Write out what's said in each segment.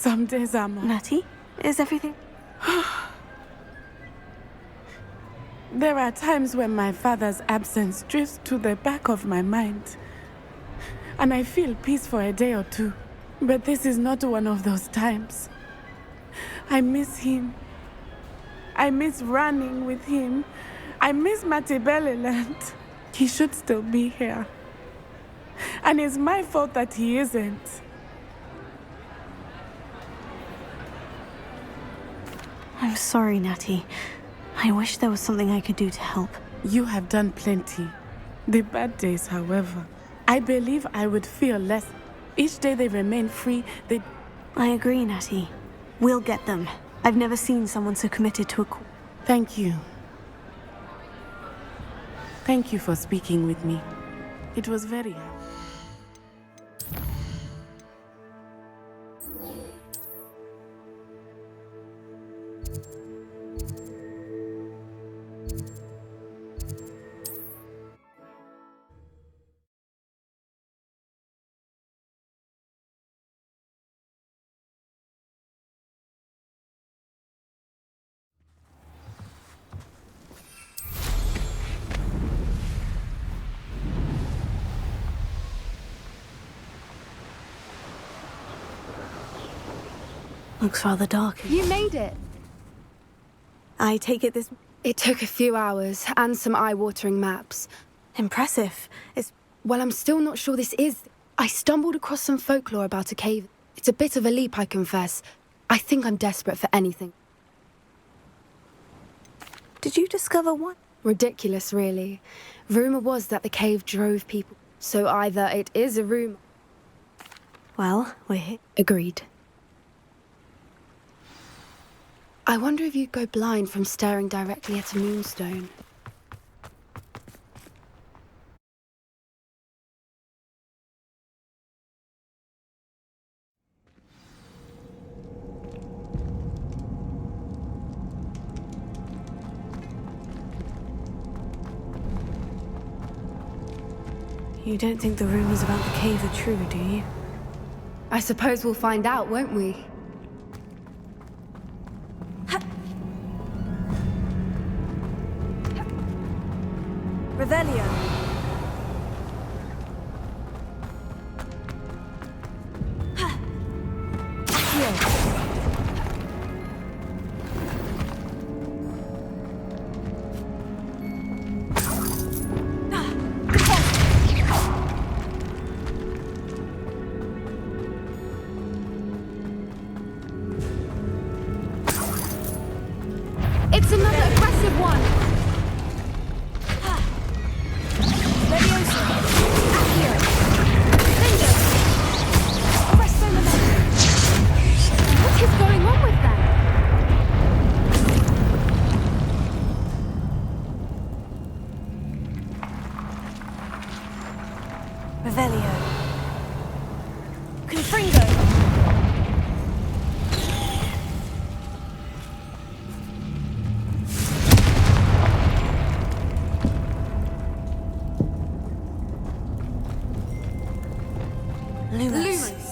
Some days I'm... Natty, is everything... There are times when my father's absence drifts to the back of my mind. And I feel peace for a day or two. But this is not one of those times. I miss him. I miss running with him. I miss Matebeleland. He should still be here. And it's my fault that he isn't. I'm sorry, Natty. I wish there was something I could do to help. You have done plenty. The bad days, however, I believe I would feel less. Each day they remain free, they... I agree, Natty. We'll get them. I've never seen someone so committed to a cause. Thank you. Thank you for speaking with me. It was very hard. Looks rather dark. You made it. I take it this... It took a few hours and some eye-watering maps. Impressive. Well, I'm still not sure this is... I stumbled across some folklore about a cave. It's a bit of a leap, I confess. I think I'm desperate for anything. Did you discover what? Ridiculous, really. Rumor was that the cave drove people. So either it is a rumor... Well, we're here. Agreed. I wonder if you'd go blind from staring directly at a moonstone. You don't think the rumors about the cave are true, do you? I suppose we'll find out, won't we? Revelio. It's another aggressive one! What is going on with that? Revelio. Confringo. Lumos.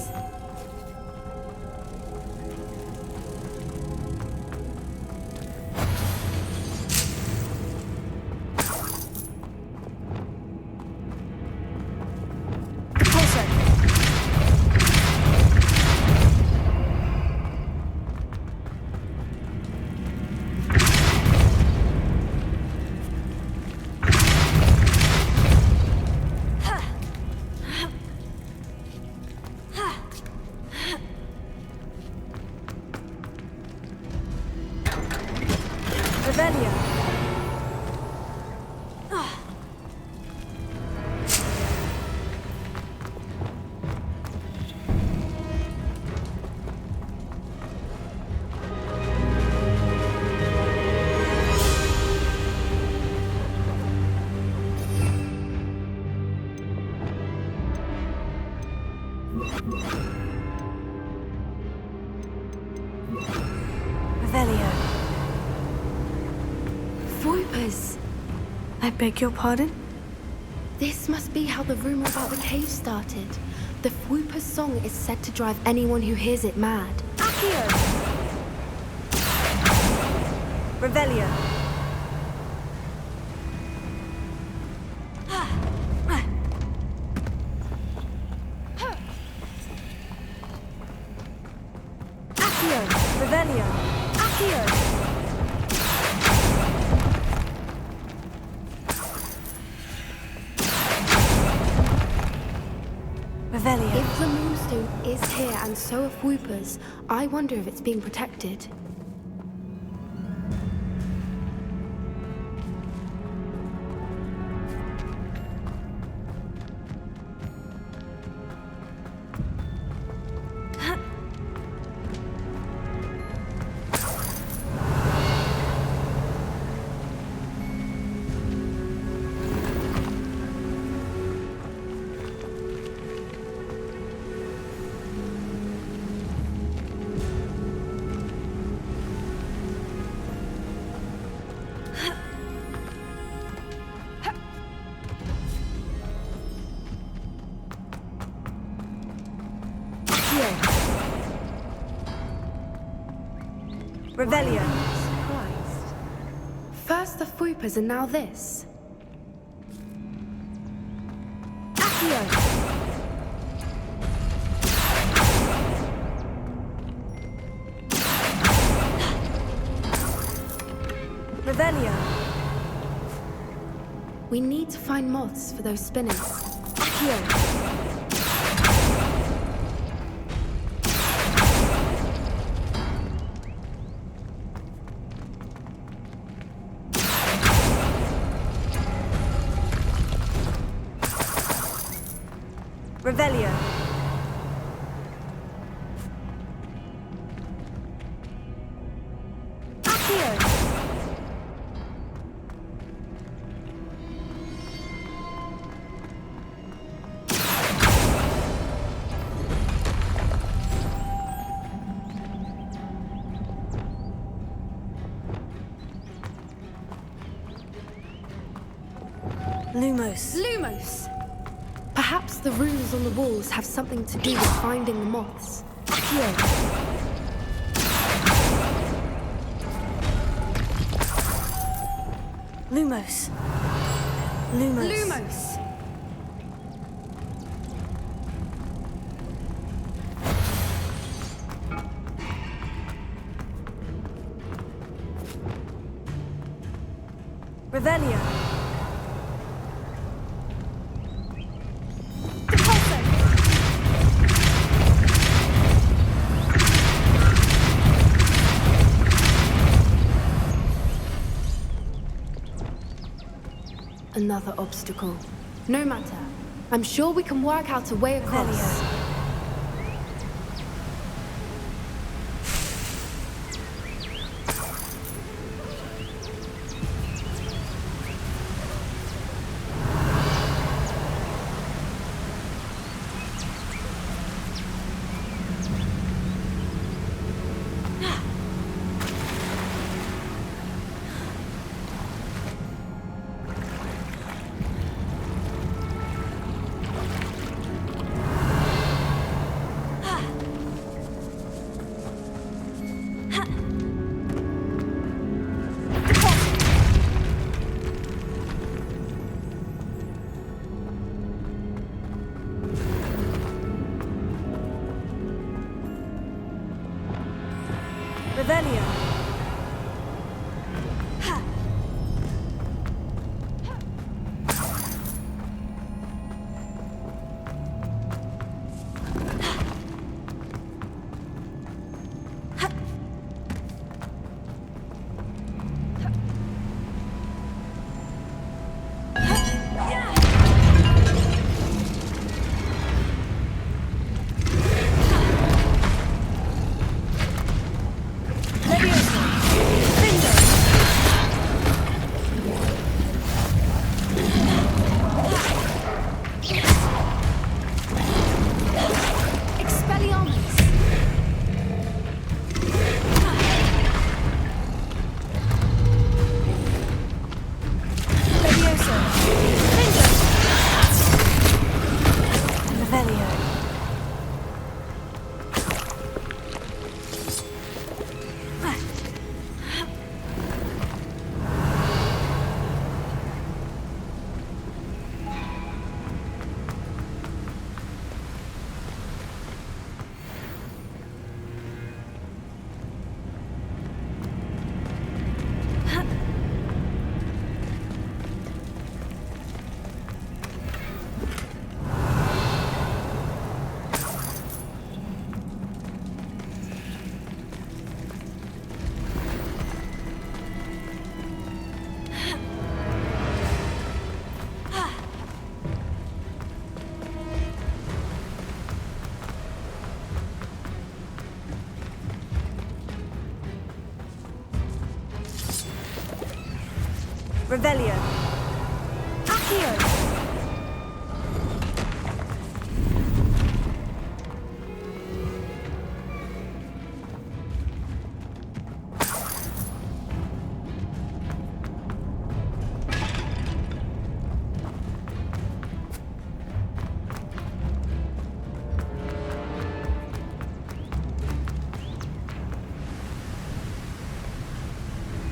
Revelio. Revelio. Voipers. I beg your pardon? This must be how the rumor about the cave started. The Fwooper's song is said to drive anyone who hears it mad. Accio! Revelio! Accio! Revelio! Accio! Revelio. If the moonstone is here and so are Whoopers, I wonder if it's being protected. Revelio. Surprised. First the Whoopers and now this. Accio. Revelio. We need to find moths for those spinners. Accio. Revelio. Accio. Lumos. Lumos! Perhaps the runes on the walls have something to do with finding the moths. Accio. Lumos. Lumos. Lumos! Revelio. Another obstacle. No matter. I'm sure we can work out a way across. Revelio. Revelio. Revelio. Accio.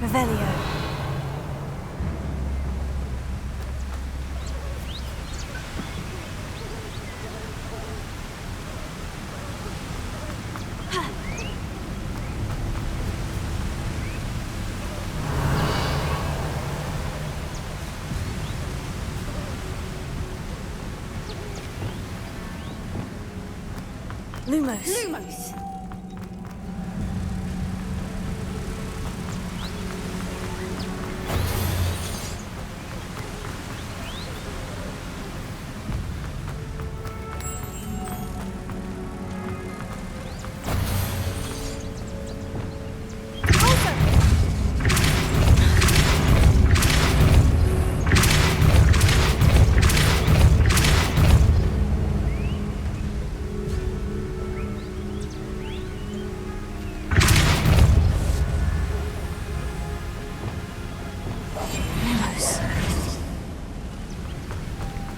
Revelio. Lumos. Lumos!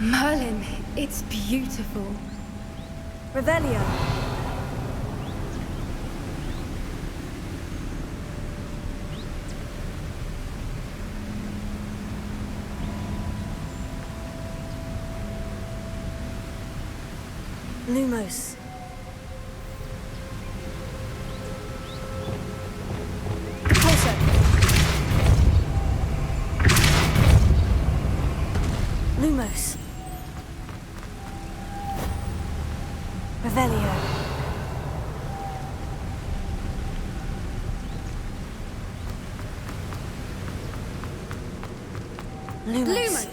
Merlin, it's beautiful. Revelio. Lumos. Repulsor. Lumos. Revelio. Lumos. Lumos!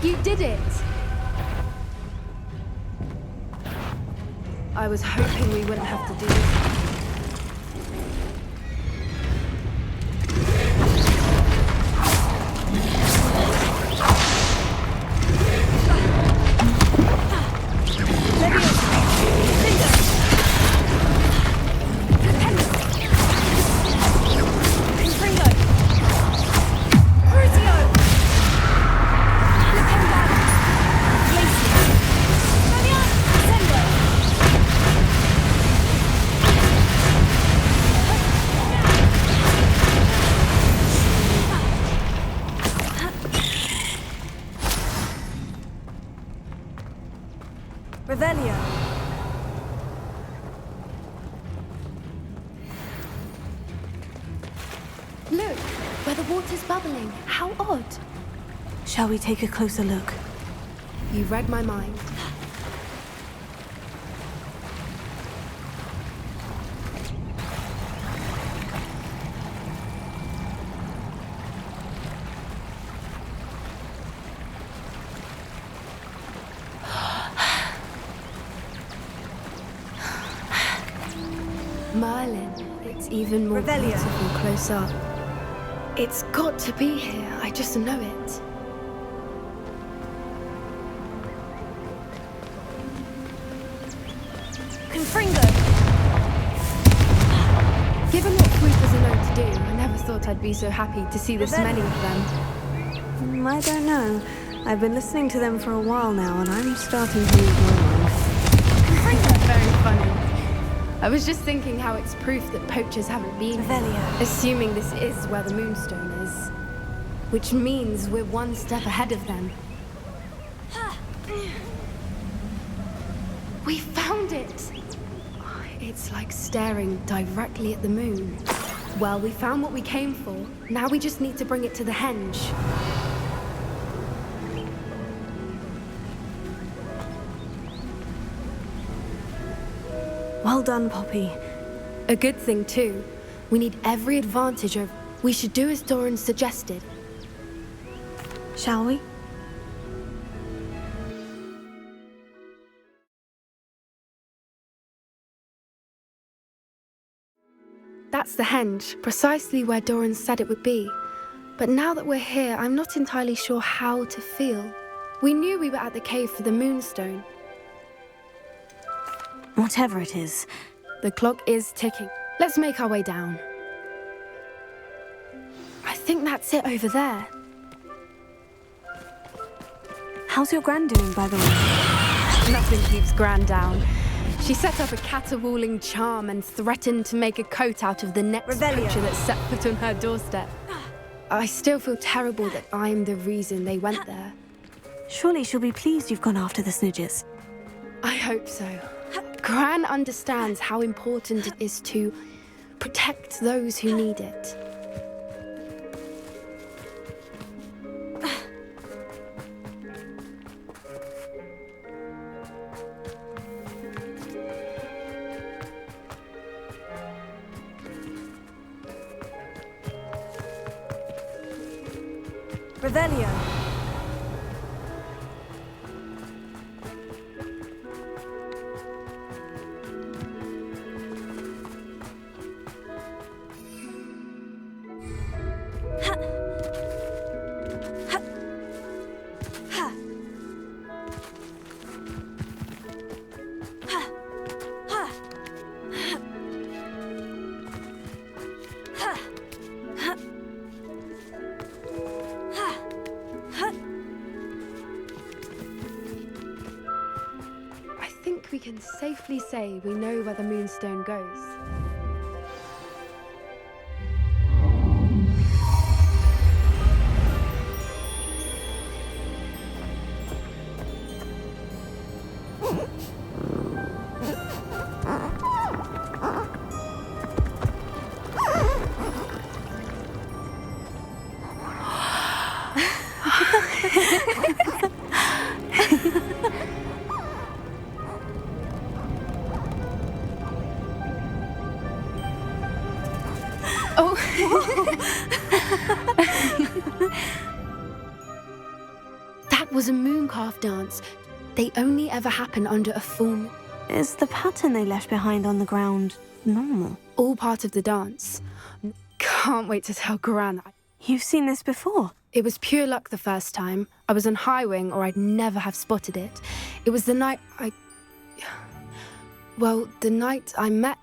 You did it! I was hoping we wouldn't have to do this. Revelio. Look, where the water's bubbling. How odd. Shall we take a closer look? You read my mind. Merlin, it's even more Revelio. beautiful close up. It's got to be here, I just know it. Confringo. Given what Fruiters are known to do, I never thought I'd be so happy to see this many of them. I don't know. I've been listening to them for a while now, and I'm starting to lose my mind. Very funny. I was just thinking how it's proof that poachers haven't been here, Revelio. assuming this is where the Moonstone is. Which means we're one step ahead of them. We found it! It's like staring directly at the moon. Well, we found what we came for. Now we just need to bring it to the henge. Well done, Poppy. A good thing, too. We need every advantage of... We should do as Doran suggested. Shall we? That's the henge, precisely where Doran said it would be. But now that we're here, I'm not entirely sure how to feel. We knew we were at the cave for the Moonstone. Whatever it is. The clock is ticking. Let's make our way down. I think that's it over there. How's your Gran doing, by the way? Nothing keeps Gran down. She set up a caterwauling charm and threatened to make a coat out of the next poacher that set foot on her doorstep. I still feel terrible that I'm the reason they went there. Surely she'll be pleased you've gone after the Snidges. I hope so. Gran understands how important it is to protect those who need it. Revelio. I think we can safely say we know where the Moonstone goes. That was a mooncalf dance. They only ever happen under a full moon. Is the pattern they left behind on the ground normal? All part of the dance. Can't wait to tell Gran. You've seen this before? It was pure luck the first time. I was on high wing or I'd never have spotted it. It was the night the night I met.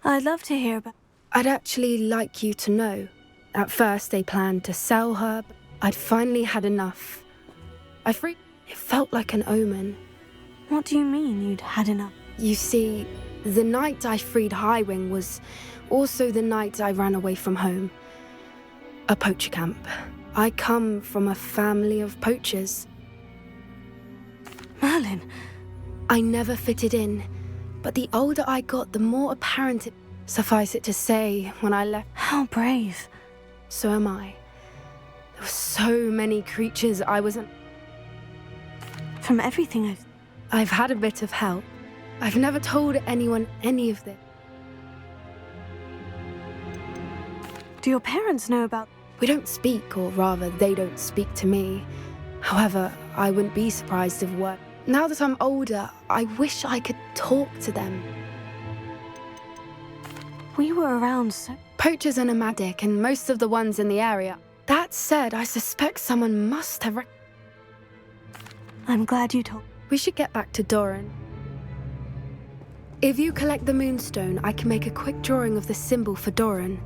I'd love to hear about... I'd actually like you to know. At first they planned to sell her, but I'd finally had enough. It felt like an omen. What do you mean you'd had enough? You see, the night I freed Highwing was also the night I ran away from home. A poacher camp. I come from a family of poachers. Merlin. I never fitted in, but the older I got, the more apparent it... Suffice it to say, when I left... How brave. So am I. There were so many creatures I wasn't... From everything I've had a bit of help. I've never told anyone any of this. Do your parents know about... We don't speak, or rather, they don't speak to me. However, I wouldn't be surprised if what... Now that I'm older, I wish I could talk to them. We were around so... Poachers are nomadic, and most of the ones in the area. That said, I suspect someone must have... I'm glad you told... We should get back to Doran. If you collect the Moonstone, I can make a quick drawing of the symbol for Doran.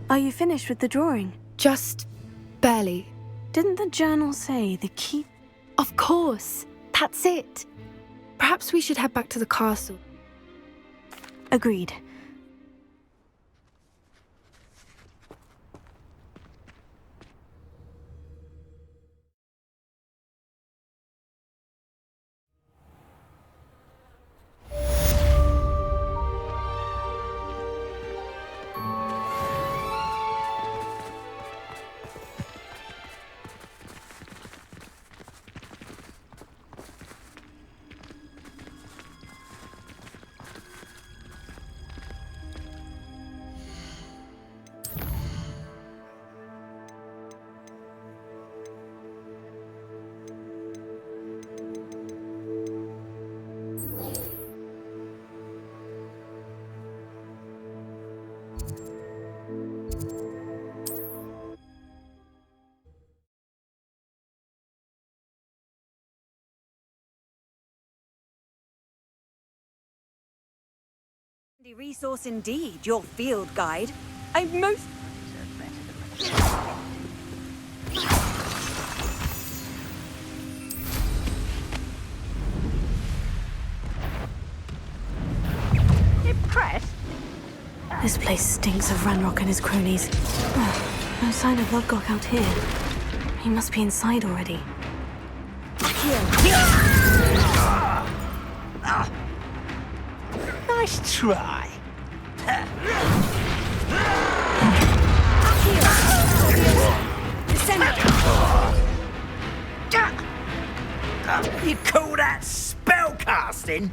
Are you finished with the drawing? Just barely. Didn't the journal say the key... Of course! That's it! Perhaps we should head back to the castle. Agreed. The resource indeed, your field guide. I'm most... Impressed? This place stinks of Ranrock and his cronies. No sign of Lodgok out here. He must be inside already. Nice try. You call that spellcasting?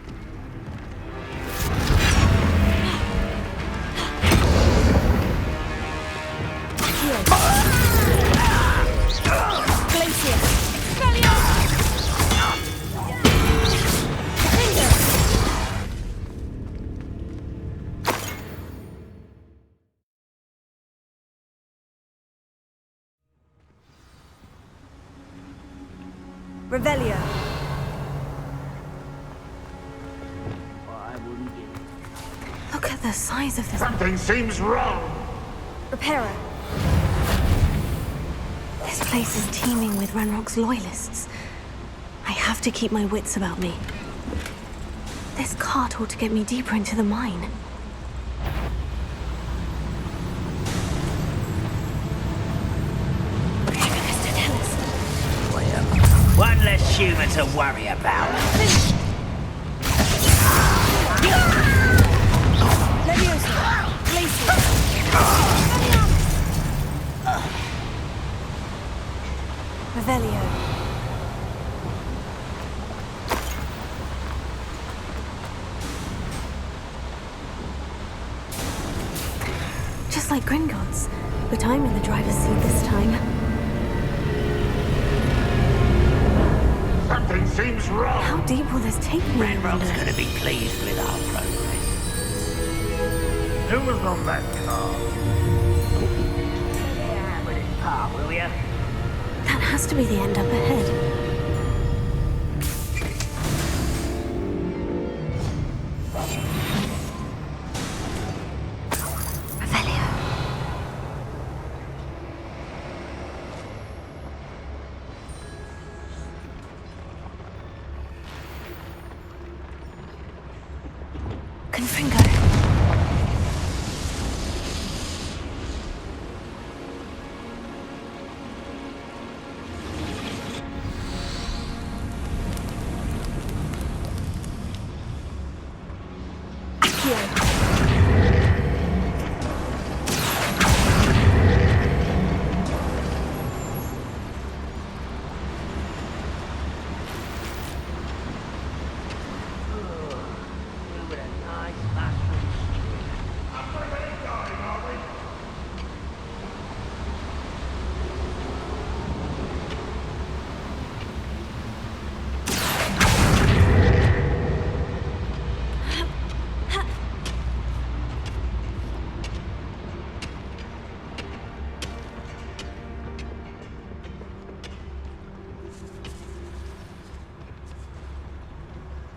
Revelio. Look at the size of this. Something seems wrong. Reparo. This place is teeming with Ranrock's loyalists. I have to keep my wits about me. This cart ought to get me deeper into the mine. One less human to worry about. Revelio. Just like Gringotts, but I'm in the driver's seat this time. Something seems wrong. How deep will this take me, I Ranrock's wonder? gonna be pleased with our progress. Who was on that car? Yeah, with his car, will ya? That has to be the end up ahead. Revelio. Confringo.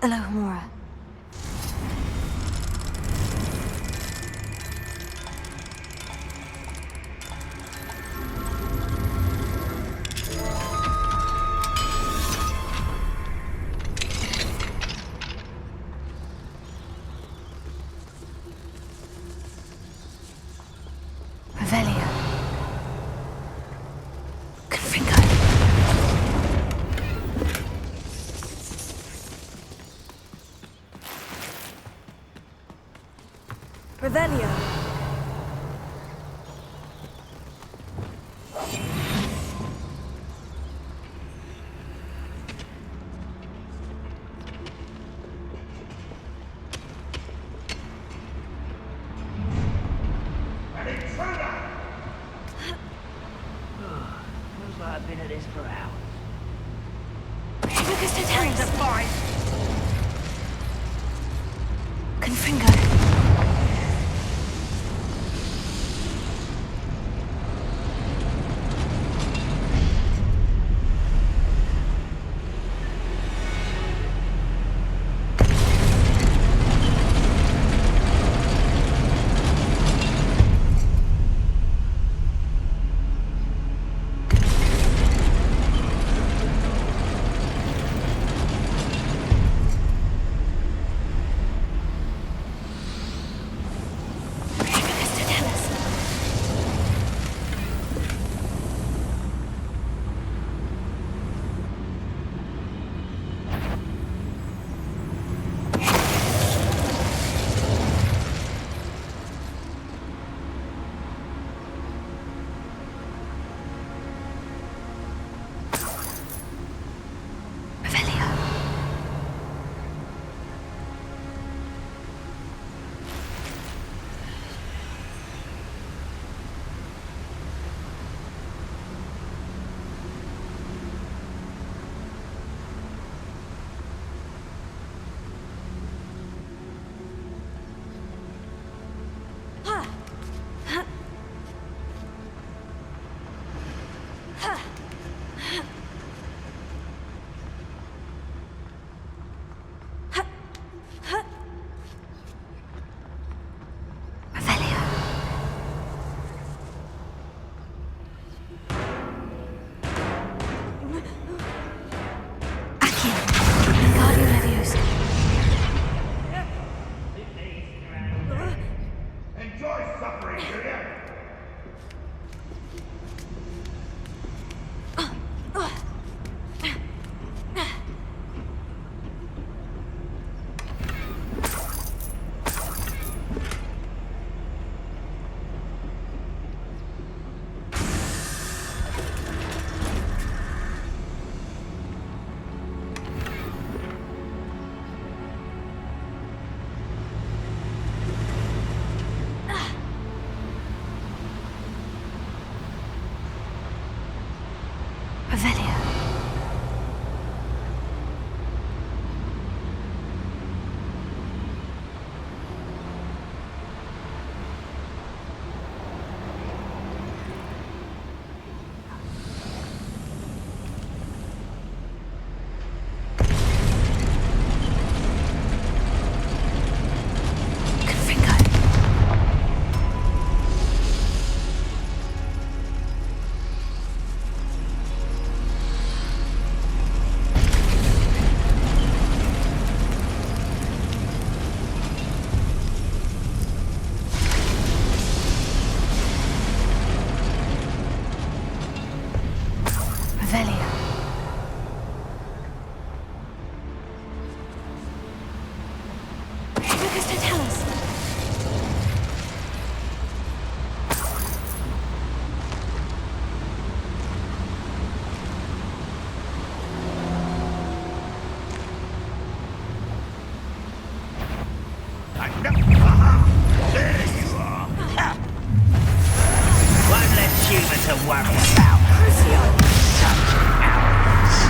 Alohomora. Revelio. Confringo. Revelio. Feels like I've been at this for hours. Focus to tell us. Fight! Confringo. Revelio. There you are. One less human to worry about. Such cowards.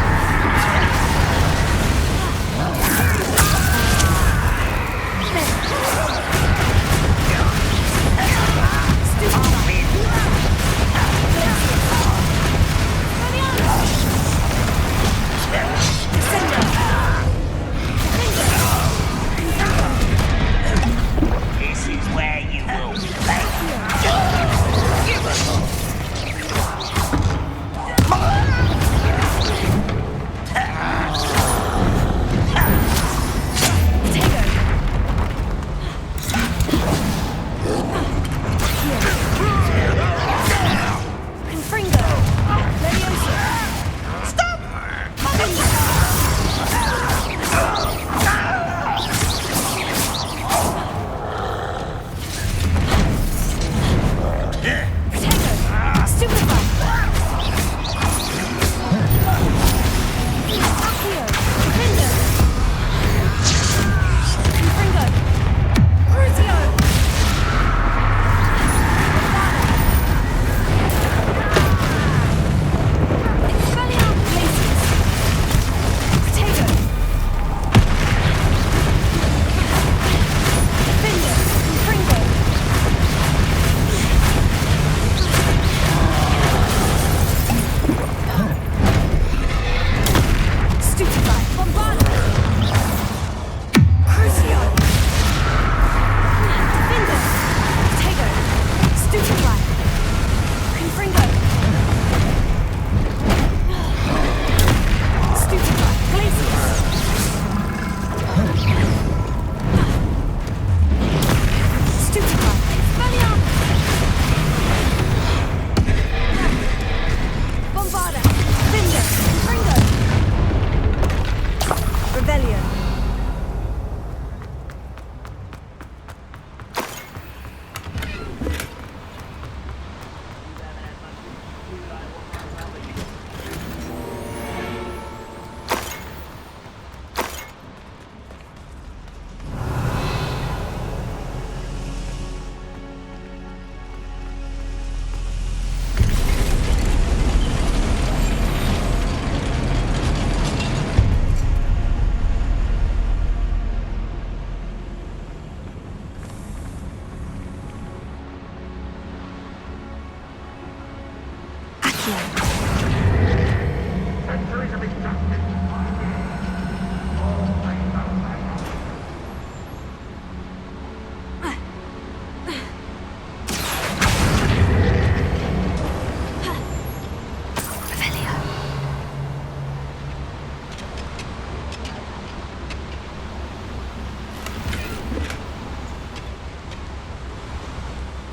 This is where you will play. Give us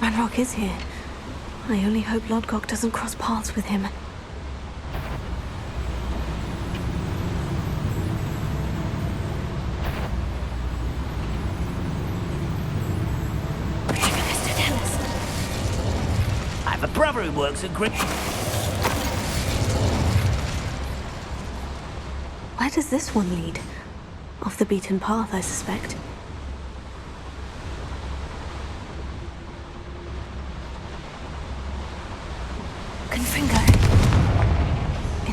Ranrock is here. I only hope Lodgok doesn't cross paths with him. I have a brother who works at Where does this one lead? Off the beaten path, I suspect. Confringo.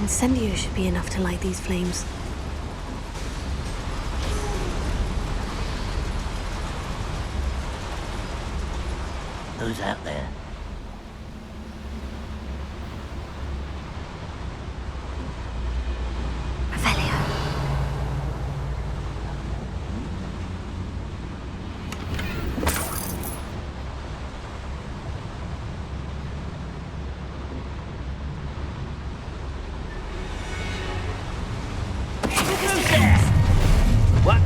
incendio should be enough to light these flames. Who's out there? Revelio. What?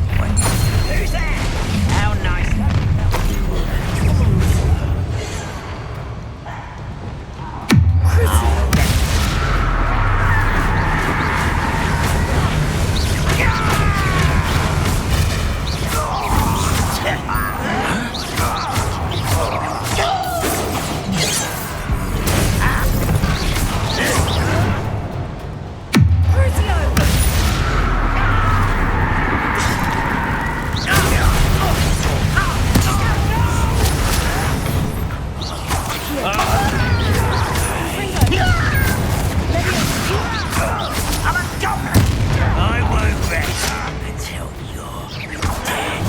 Who's there? How nice. I won't rest until you're dead.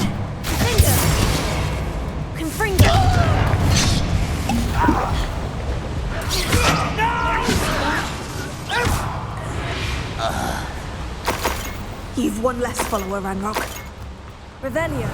You've one less follower, Ranrock. Revelio.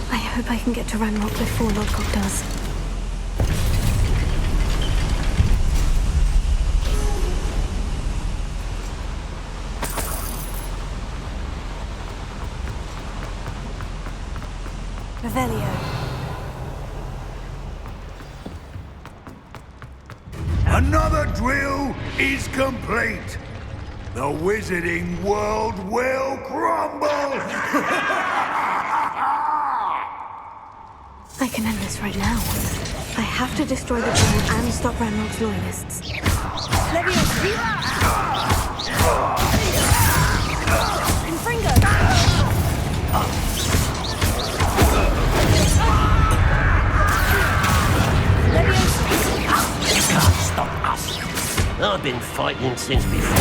I hope I can get to Ranrock before Lodgok does. Revelio. Another drill is complete. The wizarding world will crumble. I can end this right now. I have to destroy the drill and stop Ranrock's loyalists. You can't stop us. I've been fighting since before.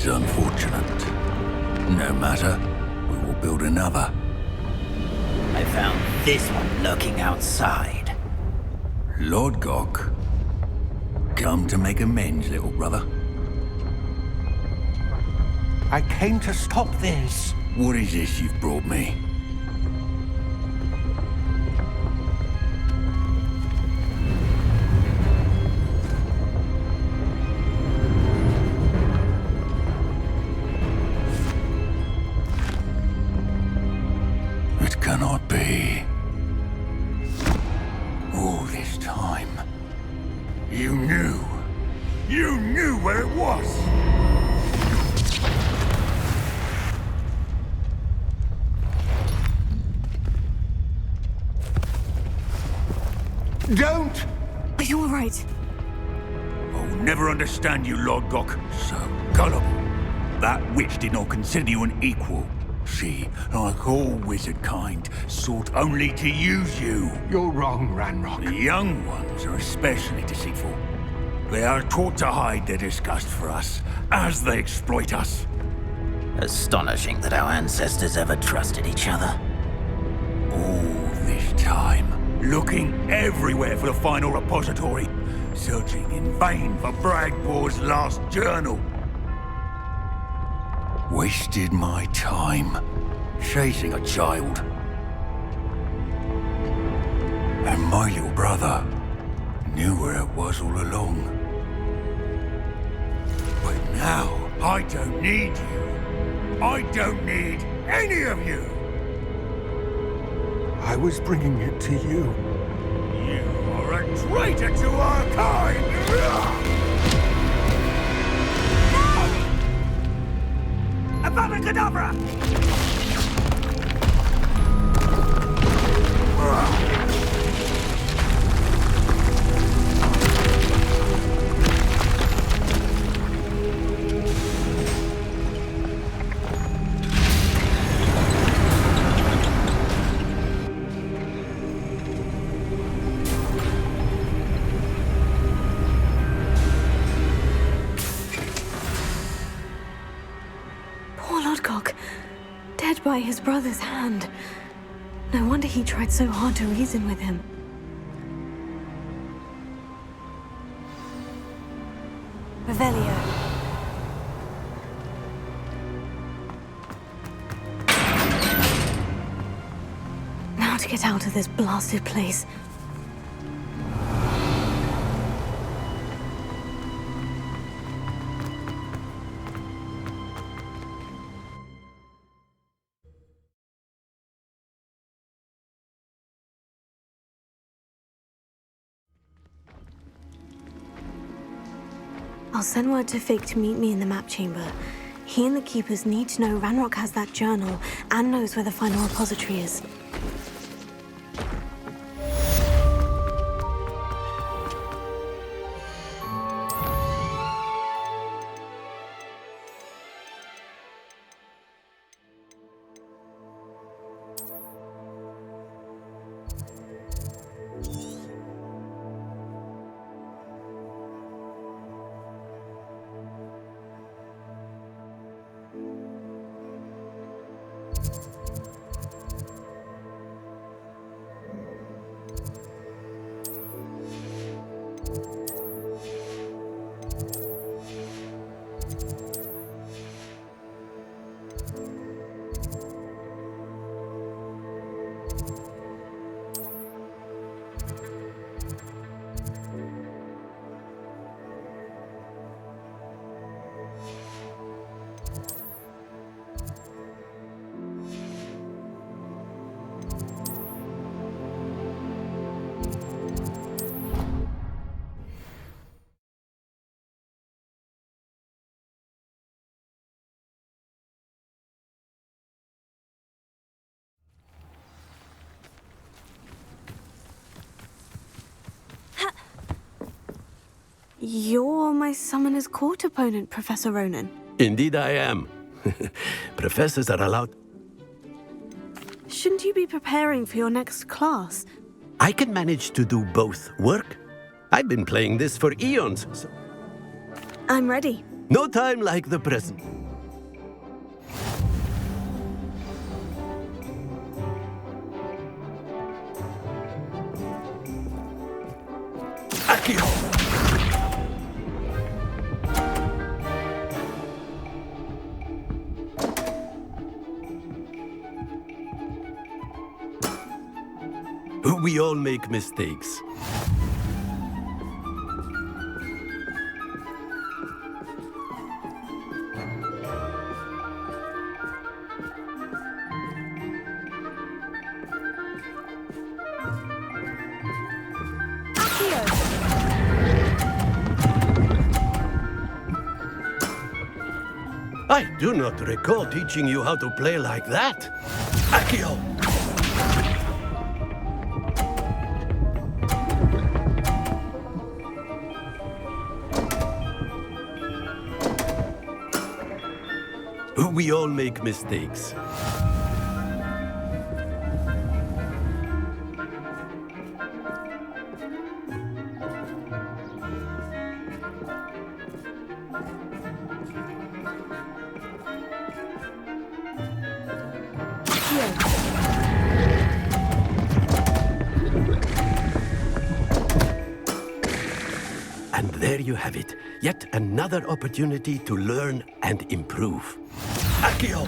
unfortunate. No matter, we will build another. I found this one lurking outside. Lord Gok, come to make amends, little brother. I came to stop this. What is this you've brought me? It cannot be. All this time, you knew. You knew where it was. Don't! Are you all right? I'll never understand you, Lord Gok. So gullible. That witch did not consider you an equal. She, like all wizard kind, sought only to use you. You're wrong, Ranrock. The young ones are especially deceitful. They are taught to hide their disgust for us, as they exploit us. Astonishing that our ancestors ever trusted each other. All this time, looking everywhere for the final repository, searching in vain for Bragbor's last journal. Wasted my time, chasing a child. And my little brother knew where it was all along. But now, I don't need you. I don't need any of you. I was bringing it to you. You are a traitor to our kind! Abracadabra! Poor Lodgok, dead by his brother's hand. No wonder he tried so hard to reason with him. Revelio. Now to get out of this blasted place. I'll send word to Fig to meet me in the map chamber. He and the Keepers need to know Ranrock has that journal and knows where the final repository is. You're my Summoner's Court opponent, Professor Ronan. Indeed I am. Professors are allowed... Shouldn't you be preparing for your next class? I can manage to do both work. I've been playing this for eons, so... I'm ready. No time like the present. Accio! We all make mistakes. I do not recall teaching you how to play like that. Accio! We all make mistakes. And there you have it. Yet another opportunity to learn and improve. Accio!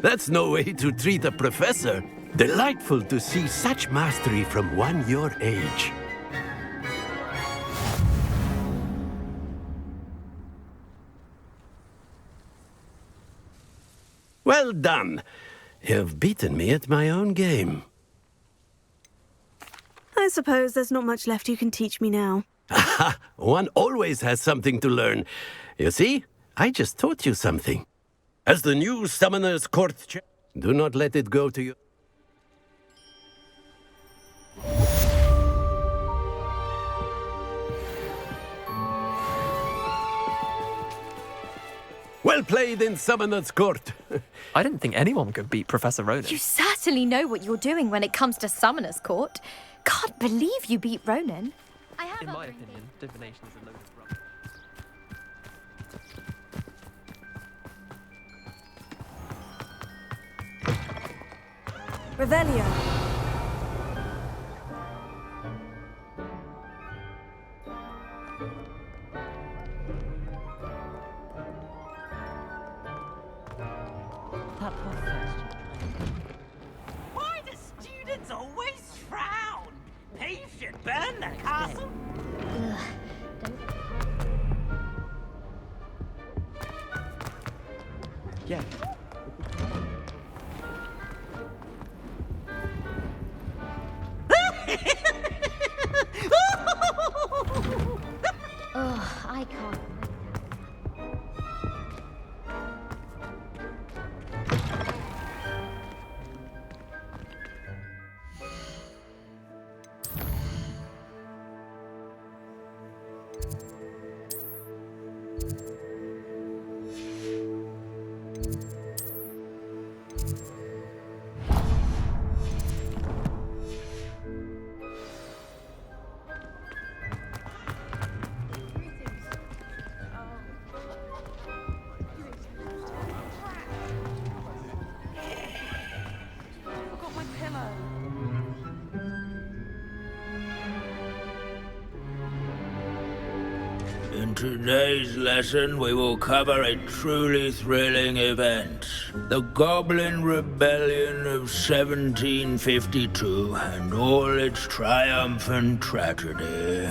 That's no way to treat a professor. Delightful to see such mastery from one your age. Well done. You've beaten me at my own game. I suppose there's not much left you can teach me now. One always has something to learn. You see, I just taught you something. As the new Summoner's Court do not let it go to you. Well played in Summoner's Court. I didn't think anyone could beat Professor Ronan. You certainly know what you're doing when it comes to Summoner's Court. Can't believe you beat Ronan. In my opinion, divination is a load of rubbish. Revelio. Why do students always frown? He should burn the castle. Yeah. Ugh, I can't. In today's lesson, we will cover a truly thrilling event. The Goblin Rebellion of 1752 and all its triumphant tragedy.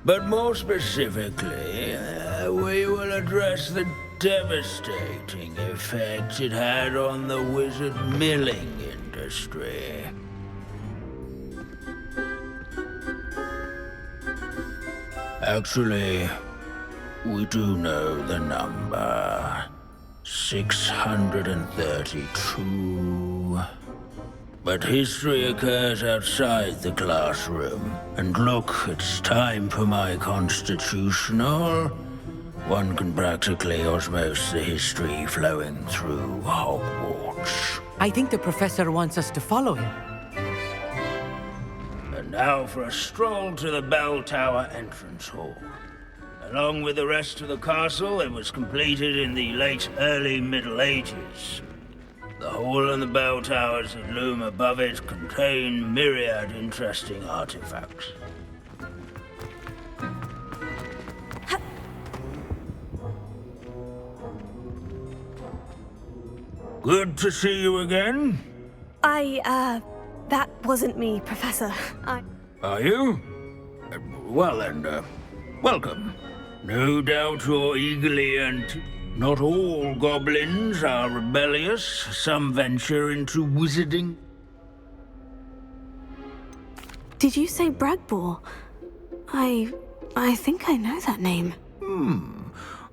But more specifically, we will address the devastating effects it had on the wizard milling industry. Actually, we do know the number. 632. But history occurs outside the classroom. And look, it's time for my constitutional. One can practically osmose the history flowing through Hogwarts. I think the professor wants us to follow him. And now for a stroll to the bell tower entrance hall. Along with the rest of the castle, it was completed in the late early Middle Ages. The hall and the bell towers that loom above it contain myriad interesting artifacts. Good to see you again. That wasn't me, Professor. Are you? Well then, welcome. No doubt you're eagerly Not all goblins are rebellious. Some venture into wizarding. Did you say Bragbor? I think I know that name.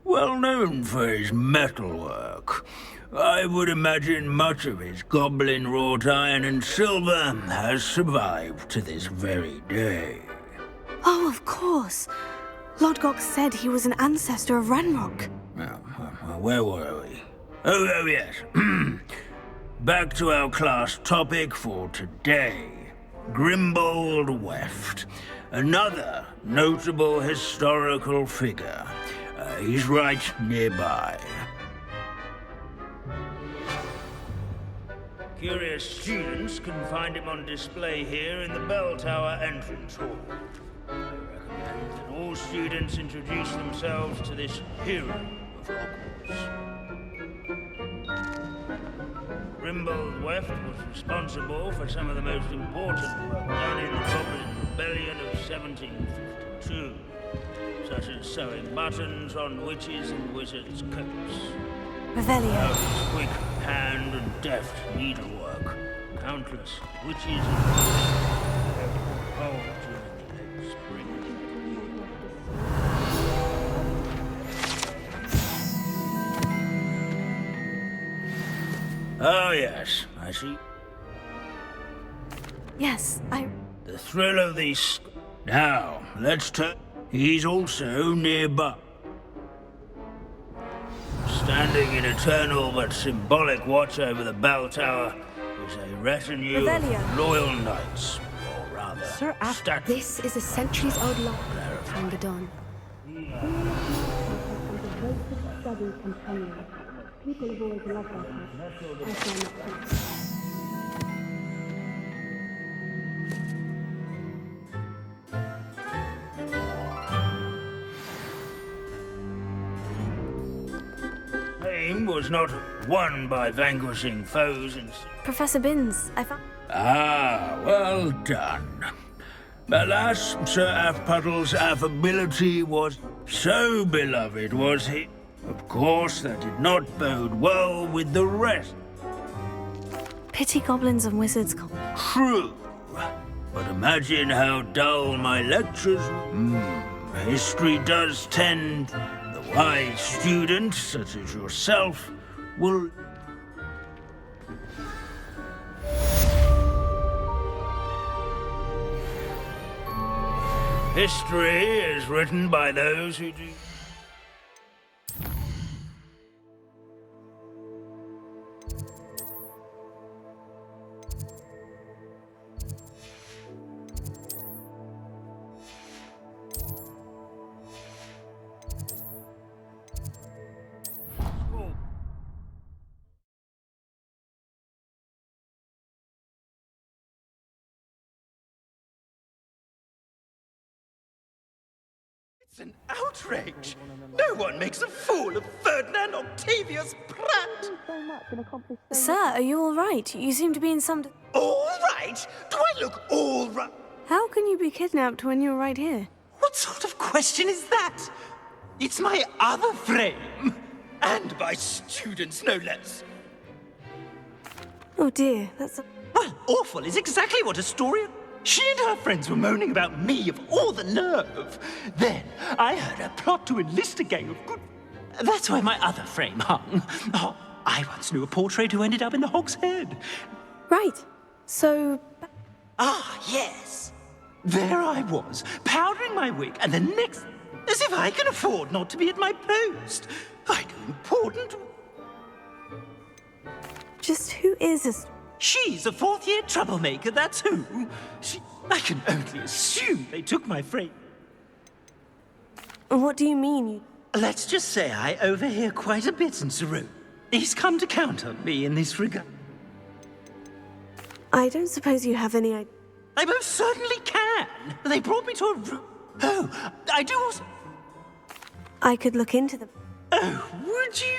Well known for his metalwork. I would imagine much of his goblin-wrought iron and silver has survived to this very day. Oh, of course. Lodgok said he was an ancestor of Ranrock. Where were we? Oh yes. Back to our class topic for today. Grimbold Weft. Another notable historical figure. He's right nearby. Curious students can find him on display here in the bell tower entrance hall. I recommend that all students introduce themselves to this hero of Hogwarts. Grimbold Weft was responsible for some of the most important work done in the Goblin Rebellion of 1752, such as sewing buttons on witches' and wizards' coats. Revelio. His quick hand and deft needlework. Countless witches and wizards during the late spring. Oh yes, I see. Yes, The thrill of these... Now, let's turn... He's also nearby. Standing in eternal but symbolic watch over the bell tower is a retinue of loyal knights, or rather, Sir After. This is a centuries-old lock from Gadon. People have always loved that. Fame was not won by vanquishing foes and... Professor Binns, I found... Ah, well done. Alas, Sir Afpuddle's affability was so beloved, was he? Of course, that did not bode well with the rest. Pity goblins and wizards. True. But imagine how dull my lectures... History does tend... The wise student, such as yourself, will... History is written by those who do... It's an outrage! No one makes a fool of Ferdinand Octavius Pratt! Sir, are you all right? You seem to be in some... All right? Do I look all right? How can you be kidnapped when you're right here? What sort of question is that? It's my other frame. And by students, no less. Oh dear, that's... Well, awful is exactly what Astoria... She and her friends were moaning about me of all the nerve. Then I heard her plot to enlist a gang of good... That's where my other frame hung. Oh, I once knew a portrait who ended up in the Hog's Head. Right. So... Ah, yes. There I was, powdering my wig, and the next... As if I can afford not to be at my post. I go important... Just who is this? She's a fourth-year troublemaker, that's who. I can only assume they took my frame. What do you mean? Let's just say I overhear quite a bit in Saru. He's come to count on me in this regard. I don't suppose you have any idea. I most certainly can. They brought me to a room. Oh, I do also... I could look into them. Oh, would you?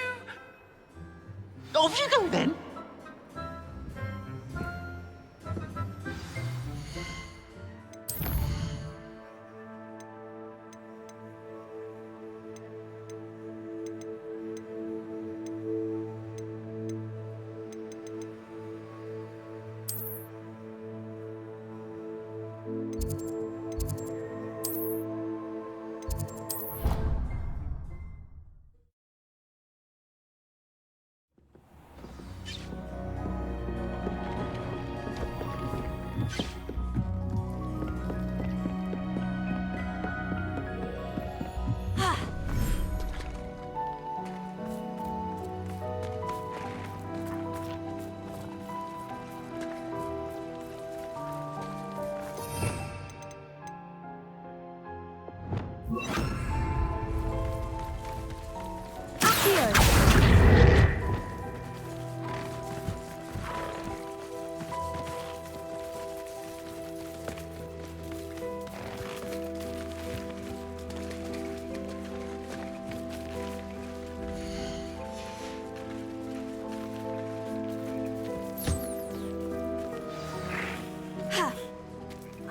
Off you go, then.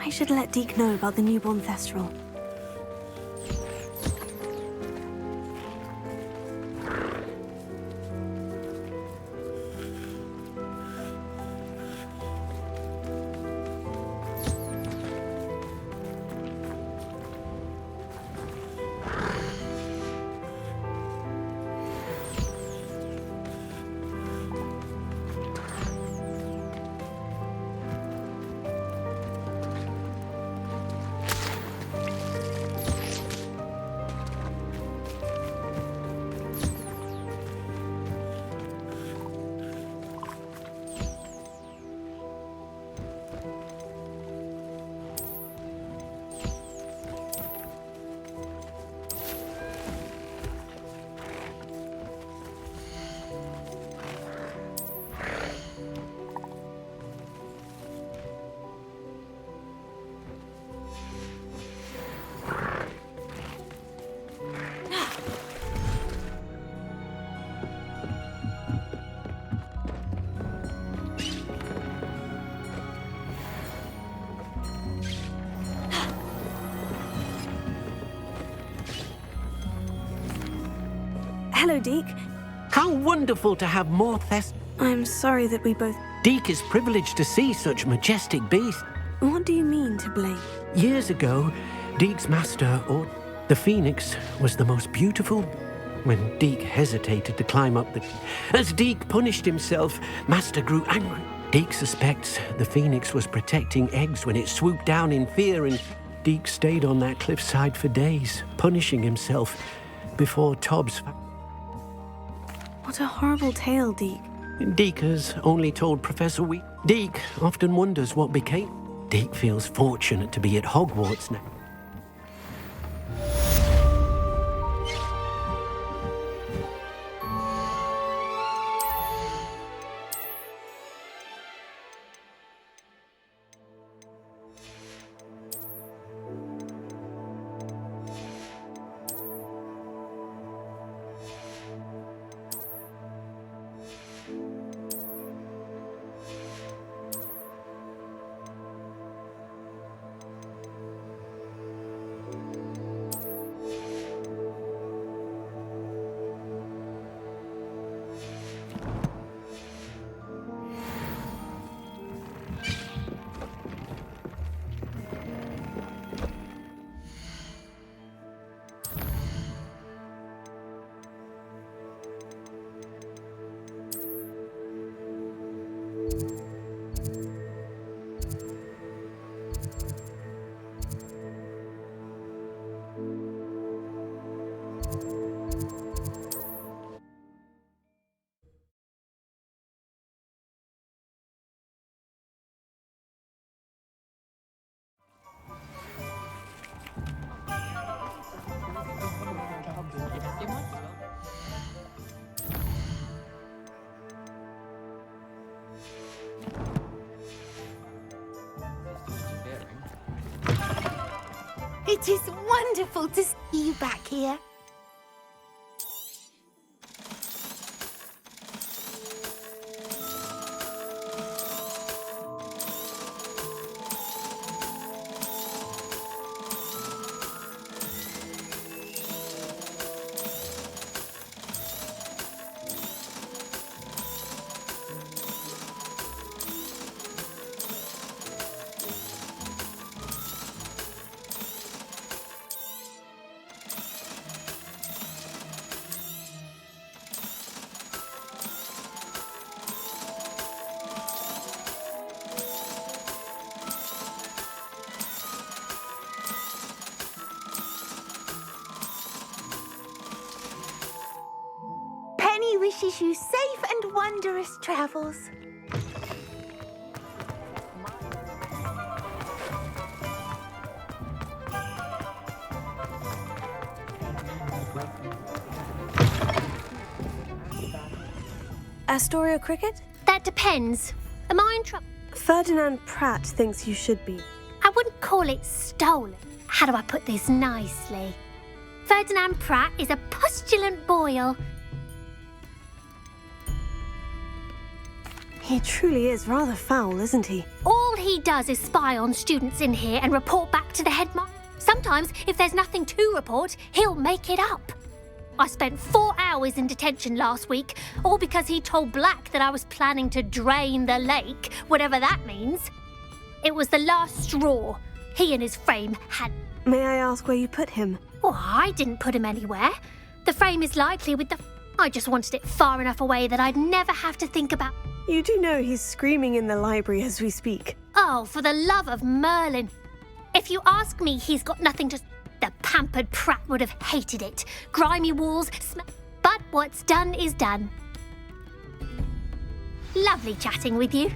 I should let Deke know about the newborn Thestral. Hello, Deke. How wonderful to have more Thest. I'm sorry that we both... Deke is privileged to see such majestic beasts. What do you mean to blame? Years ago, Deke's master, or the Phoenix, was the most beautiful. When Deke hesitated to climb up the... As Deke punished himself, Master grew angry. Deke suspects the Phoenix was protecting eggs when it swooped down in fear, and Deke stayed on that cliffside for days, punishing himself before Tobbs... What a horrible tale, Deke. Deke has only told Professor Wheat. Deke often wonders what became. Deke feels fortunate to be at Hogwarts now. It is wonderful to see you back here. Penny wishes you safe and wondrous travels. Astoria Cricket? That depends. Am I in trouble? Ferdinand Pratt thinks you should be. I wouldn't call it stolen. How do I put this nicely? Ferdinand Pratt is a postulant boil. He truly is rather foul, isn't he? All he does is spy on students in here and report back to the headmaster. Sometimes, if there's nothing to report, he'll make it up. I spent 4 hours in detention last week, all because he told Black that I was planning to drain the lake, whatever that means. It was the last straw. He and his frame had... May I ask where you put him? Oh, I didn't put him anywhere. The frame is likely with the... I just wanted it far enough away that I'd never have to think about... You do know he's screaming in the library as we speak. Oh, for the love of Merlin. If you ask me, he's got nothing to... The pampered Pratt would have hated it. Grimy walls, but what's done is done. Lovely chatting with you.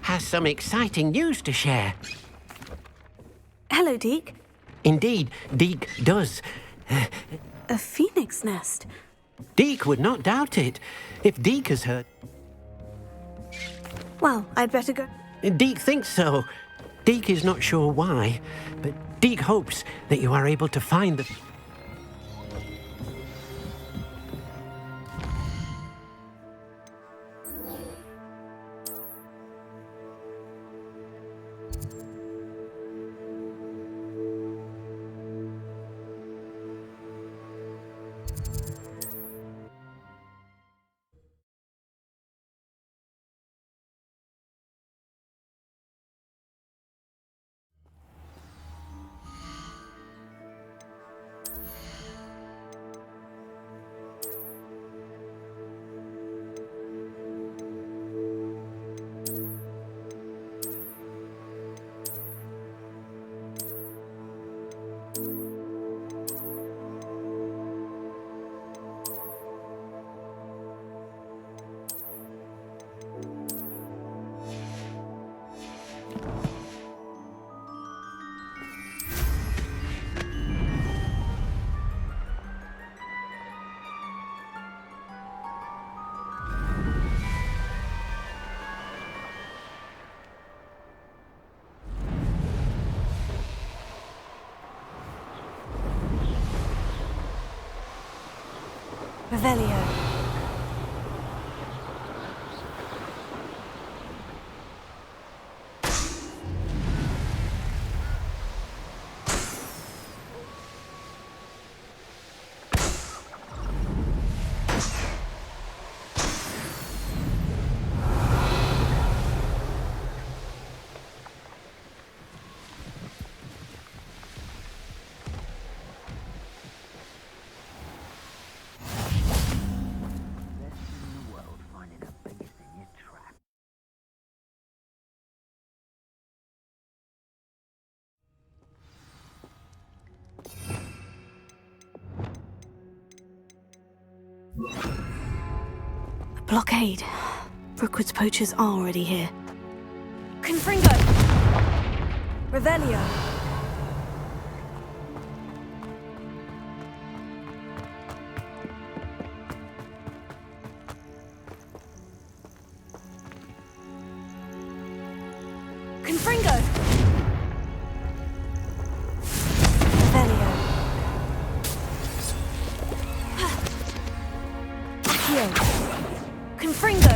Has some exciting news to share. Hello, Deke. Indeed, Deke does. A phoenix nest? Deke would not doubt it. If Deke has heard... Well, I'd better go. Deke thinks so. Deke is not sure why, but Deke hopes that you are able to find the... Revelio. Blockade. Brookwood's poachers are already here. Confringo! Revelio! Confringo! Revelio! Accio! Confringo!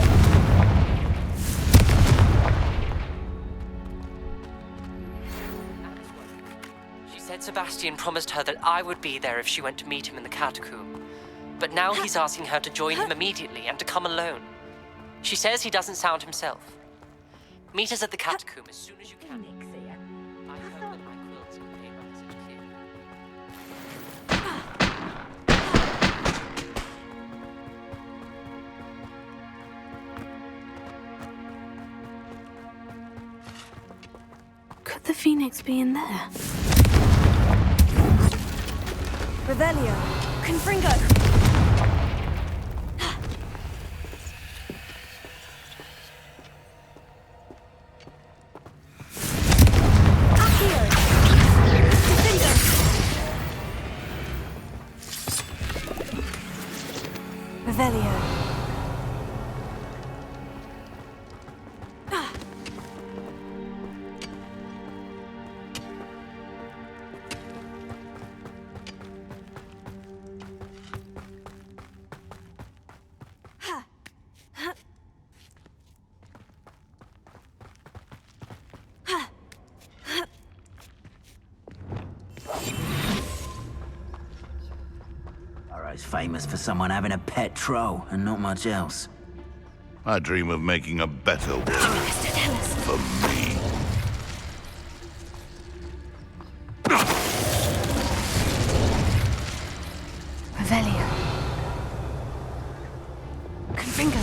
She said Sebastian promised her that I would be there if she went to meet him in the catacomb. But now he's asking her to join him immediately and to come alone. She says he doesn't sound himself. Meet us at the catacomb as soon as you can. I hope that my quilts convey my message clearly. Could the Phoenix be in there? Revelio! Confringo! Revelio. Burrow's famous for someone having a pet troll and not much else. I dream of making a better world for me. Revelio. Confringo.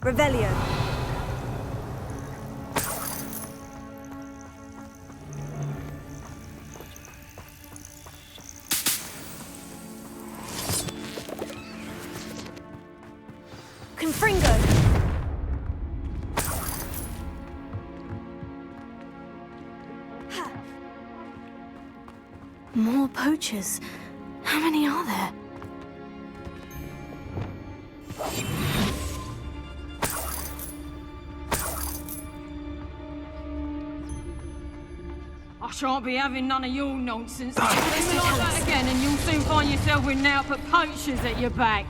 Revelio. Confringo. More poachers. How many are there? I shan't be having none of your nonsense. Leave me like that again and you'll soon find yourself with Naupert poachers at your back.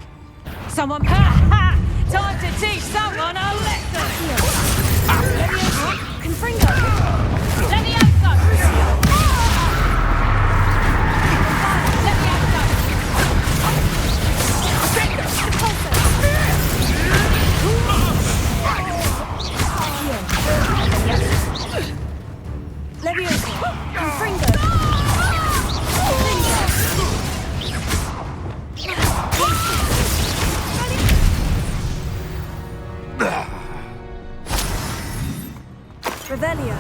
Someone... Ha! Time to teach someone a lesson! Confringo! Levioso! Levioso! Confringo! Revelio.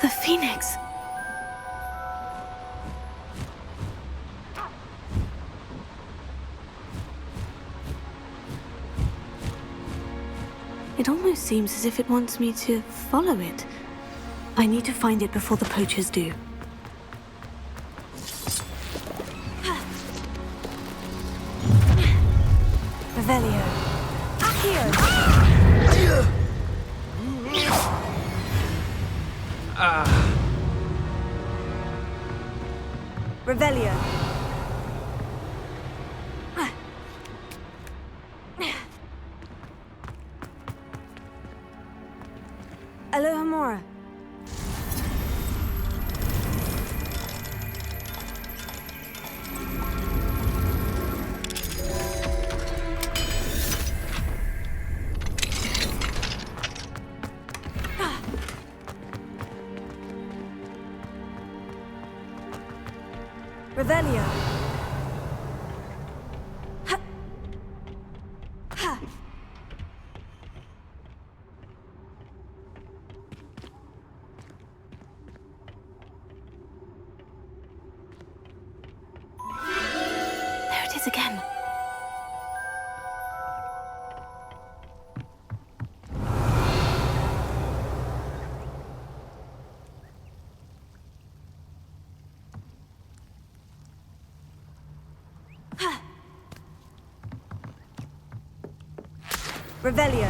The Phoenix. It almost seems as if it wants me to follow it. I need to find it before the poachers do. Revelio. Accio. Revelio. Alohomora. Revelio. Ha. Ha. There it is again. Revelio.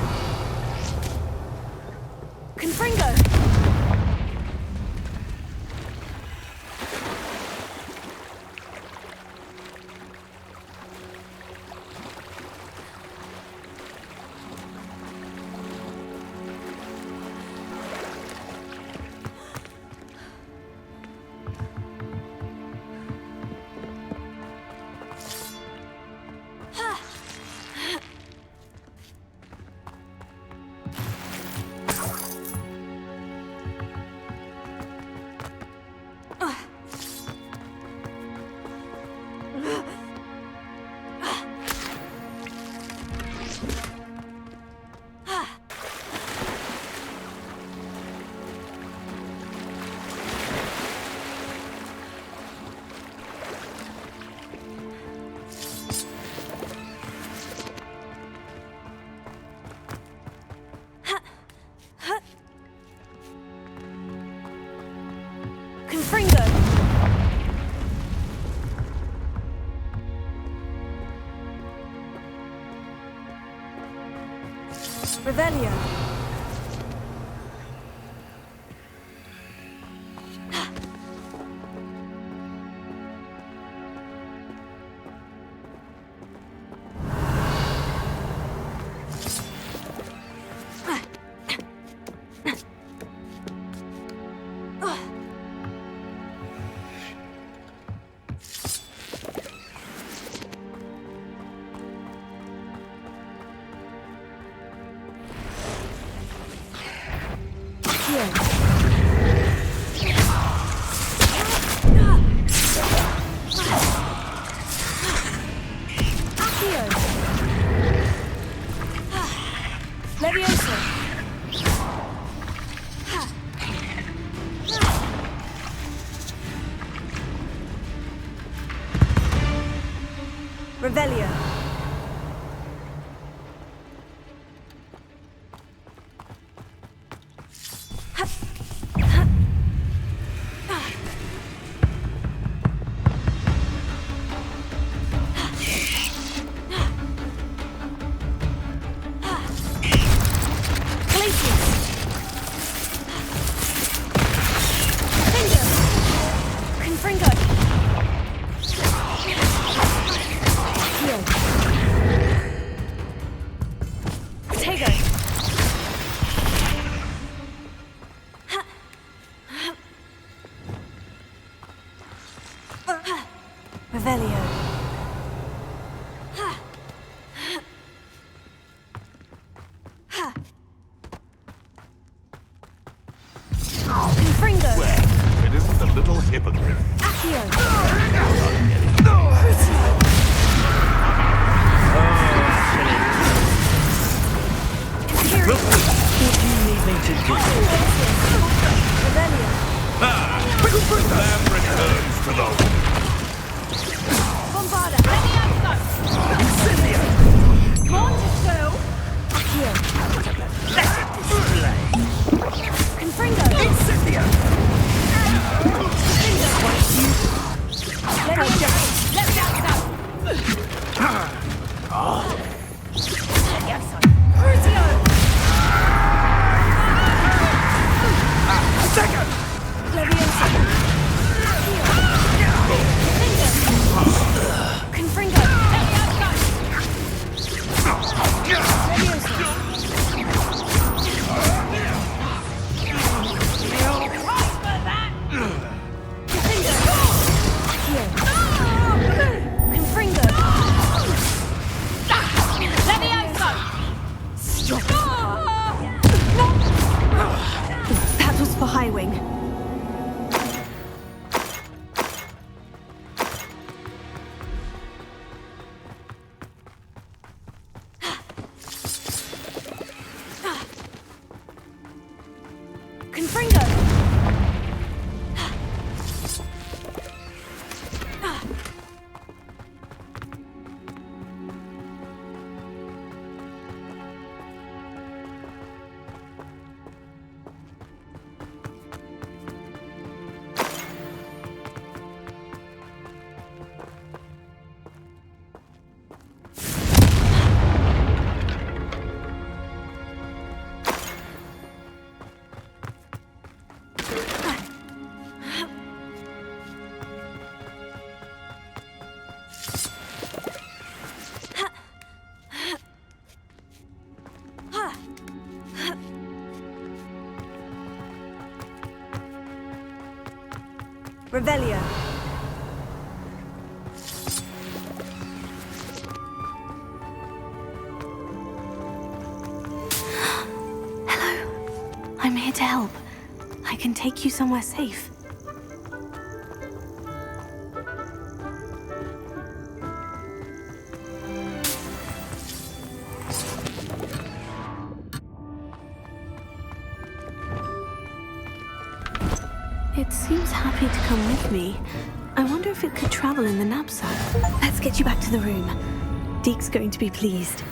Confringo. Confringo. Revelio. Revelio. Revelio. Confringo. Well, it isn't a little hypocrite. Accio. What do you need me to do? Revelio. Lamb returns to the... Bombarda. Incendia! Monticello. Accio. Let it display! Confringo. Incendia! Let me out. That was for High Wing. Revelio. Hello. I'm here to help. I can take you somewhere safe. It seems happy to come with me. I wonder if it could travel in the knapsack. Let's get you back to the room. Deke's going to be pleased.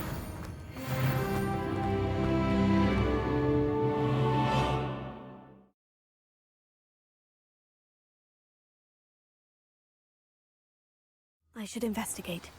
I should investigate.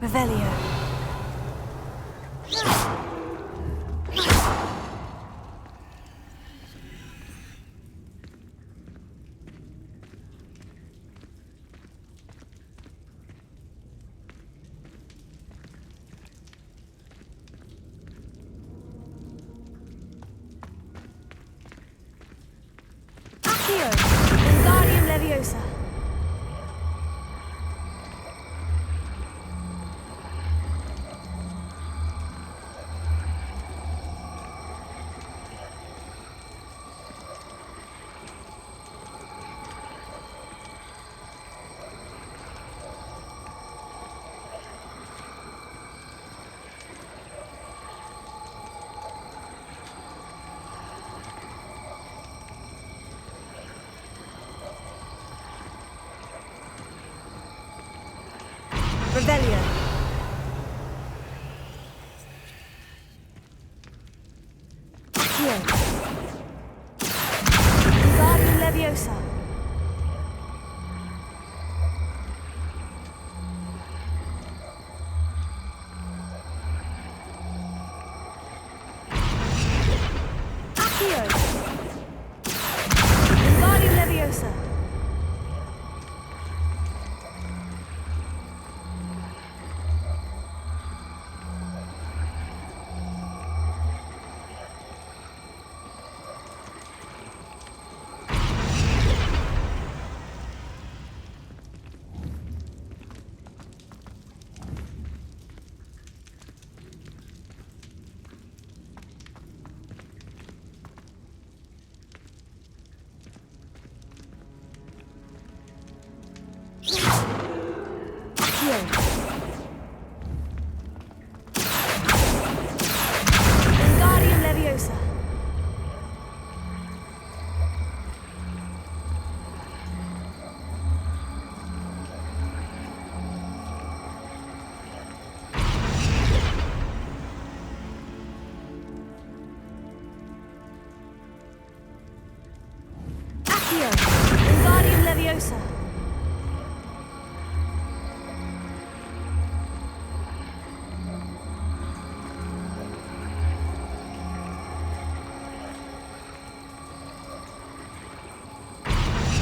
Revelio. Accio. Wingardium Leviosa. Revelio. Accio. Wingardium Leviosa. Accio. Wingardium Leviosa. Leviosa.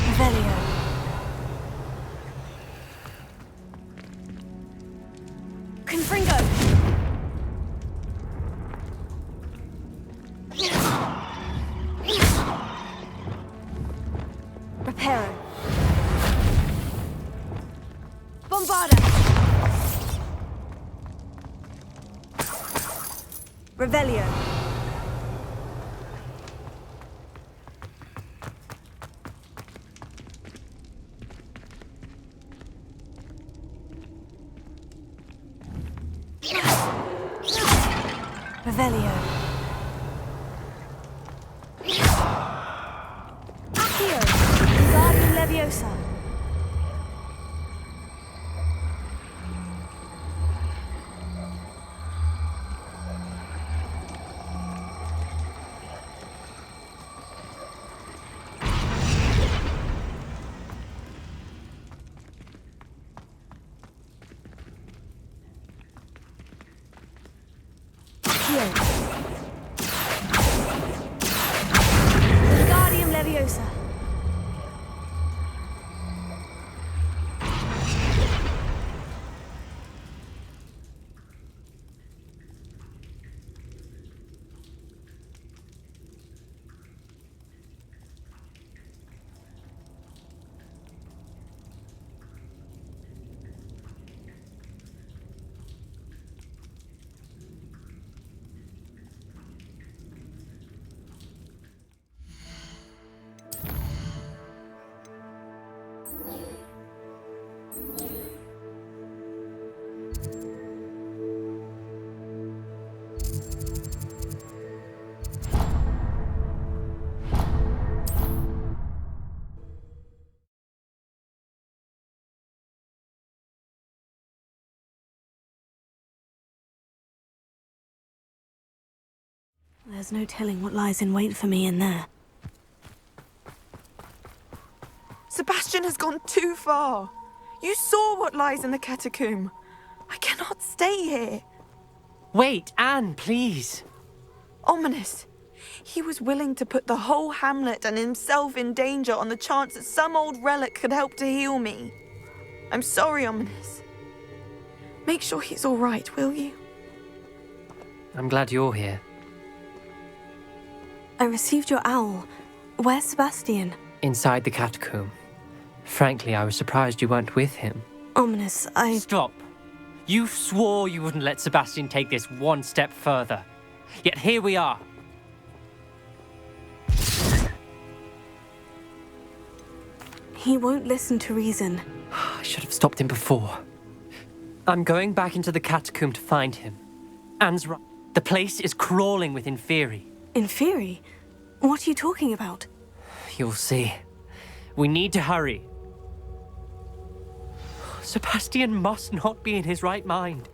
Revelio. Confringo. Reparo. Bombarda. Revelio. Revelio. Accio. Guardian Leviosa. Guardian Leviosa. There's no telling what lies in wait for me in there. Sebastian has gone too far. You saw what lies in the catacomb. I cannot stay here. Wait, Anne, please. Ominous. He was willing to put the whole hamlet and himself in danger on the chance that some old relic could help to heal me. I'm sorry, Ominous. Make sure he's all right, will you? I'm glad you're here. I received your owl. Where's Sebastian? Inside the catacomb. Frankly, I was surprised you weren't with him. Ominous, Stop. You swore you wouldn't let Sebastian take this one step further. Yet here we are. He won't listen to reason. I should have stopped him before. I'm going back into the catacomb to find him. Anne's right. The place is crawling with Inferi. Inferi? What are you talking about? You'll see. We need to hurry. Sebastian must not be in his right mind.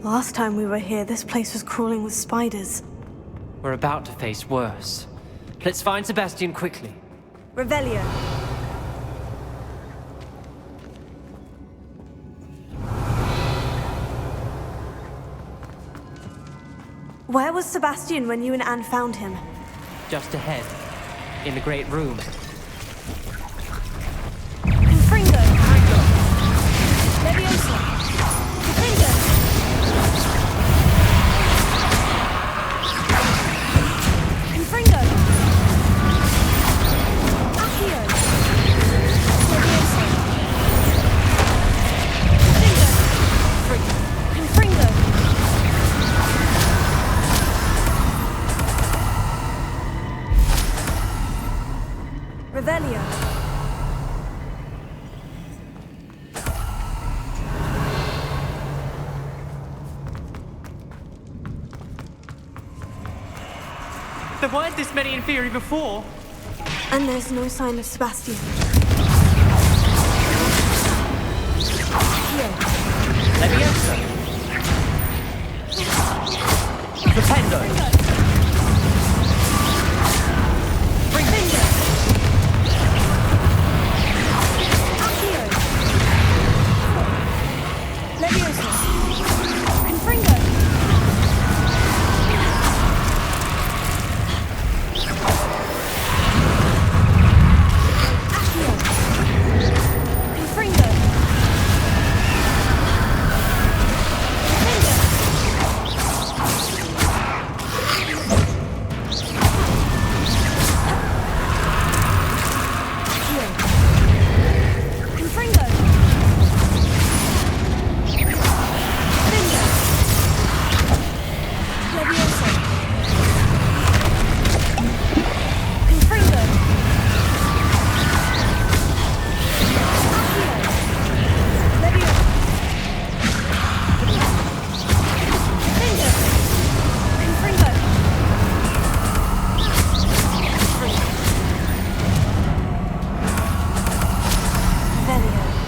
Last time we were here, this place was crawling with spiders. We're about to face worse. Let's find Sebastian quickly. Revelio. Where was Sebastian when you and Anne found him? Just ahead, in the great room. Confringo. Leviosa. Confringo. Confringo. Accio. Leviosa. Confringo. Confringo. Revelio. There weren't this many Inferi before. And there's no sign of Sebastian. Here. Leviosa. Flipendo. Leviosa. Confringo. Confringo.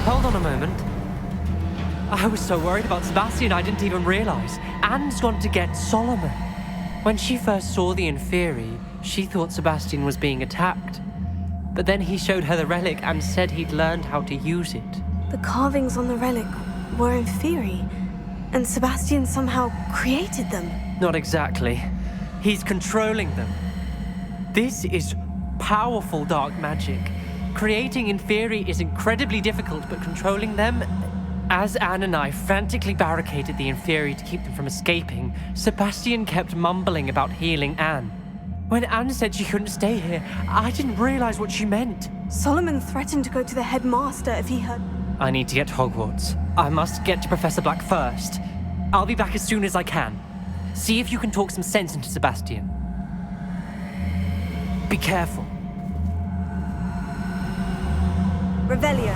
Hold on a moment. I was so worried about Sebastian I didn't even realize. Anne's gone to get Solomon. When she first saw the Inferi, she thought Sebastian was being attacked. But then he showed her the relic and said he'd learned how to use it. The carvings on the relic were Inferi, and Sebastian somehow created them. Not exactly. He's controlling them. This is powerful dark magic. Creating Inferi is incredibly difficult, but controlling them... As Anne and I frantically barricaded the Inferi to keep them from escaping, Sebastian kept mumbling about healing Anne. When Anne said she couldn't stay here, I didn't realize what she meant. Solomon threatened to go to the headmaster if he heard... I need to get to Hogwarts. I must get to Professor Black first. I'll be back as soon as I can. See if you can talk some sense into Sebastian. Be careful. Revelio.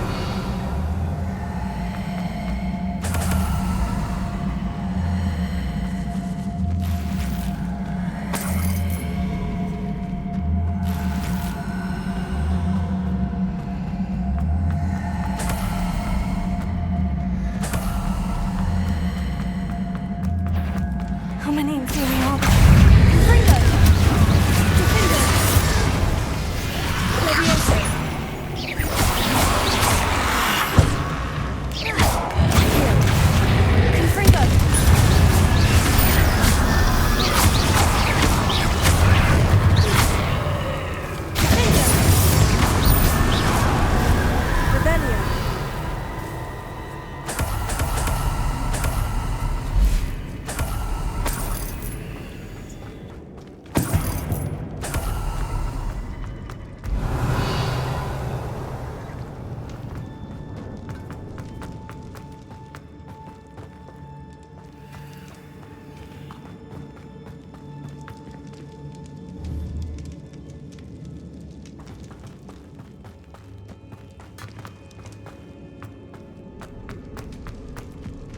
How many Inferi are there? Confringo. Defendo. Leviosa. Confringo. Defendo. Revelio.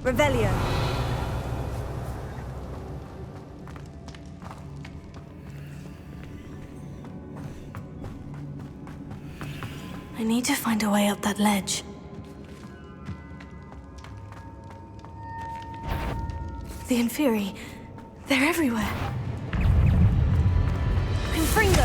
Revelio. I need to find a way up that ledge. The Inferi, they're everywhere. Confringo.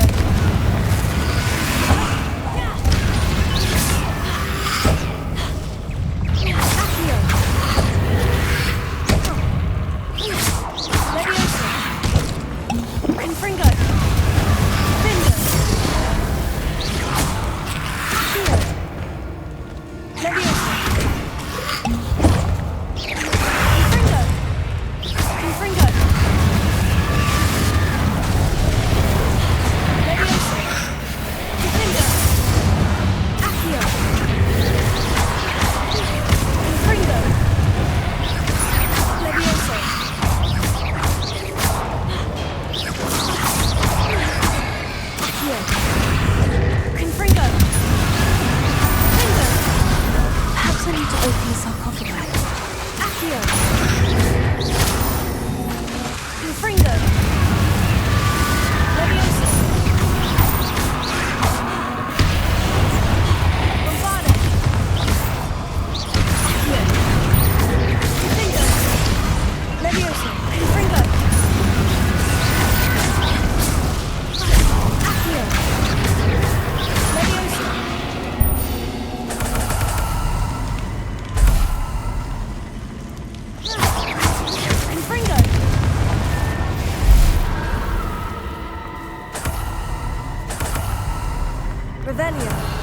Revelio.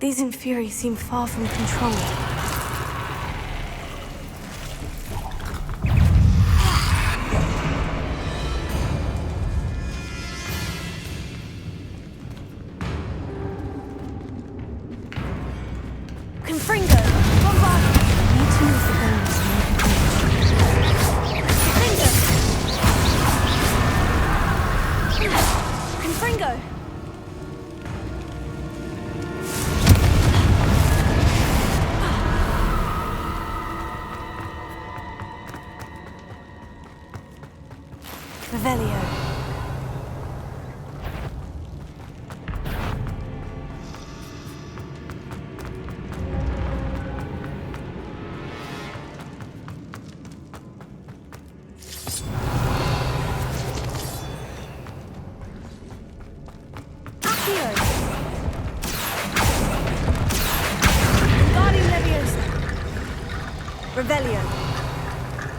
These Inferi seem far from control. Confringo! Bombard! Need to move the bones and make a Confringo! Confringo! Revelio. Revelio.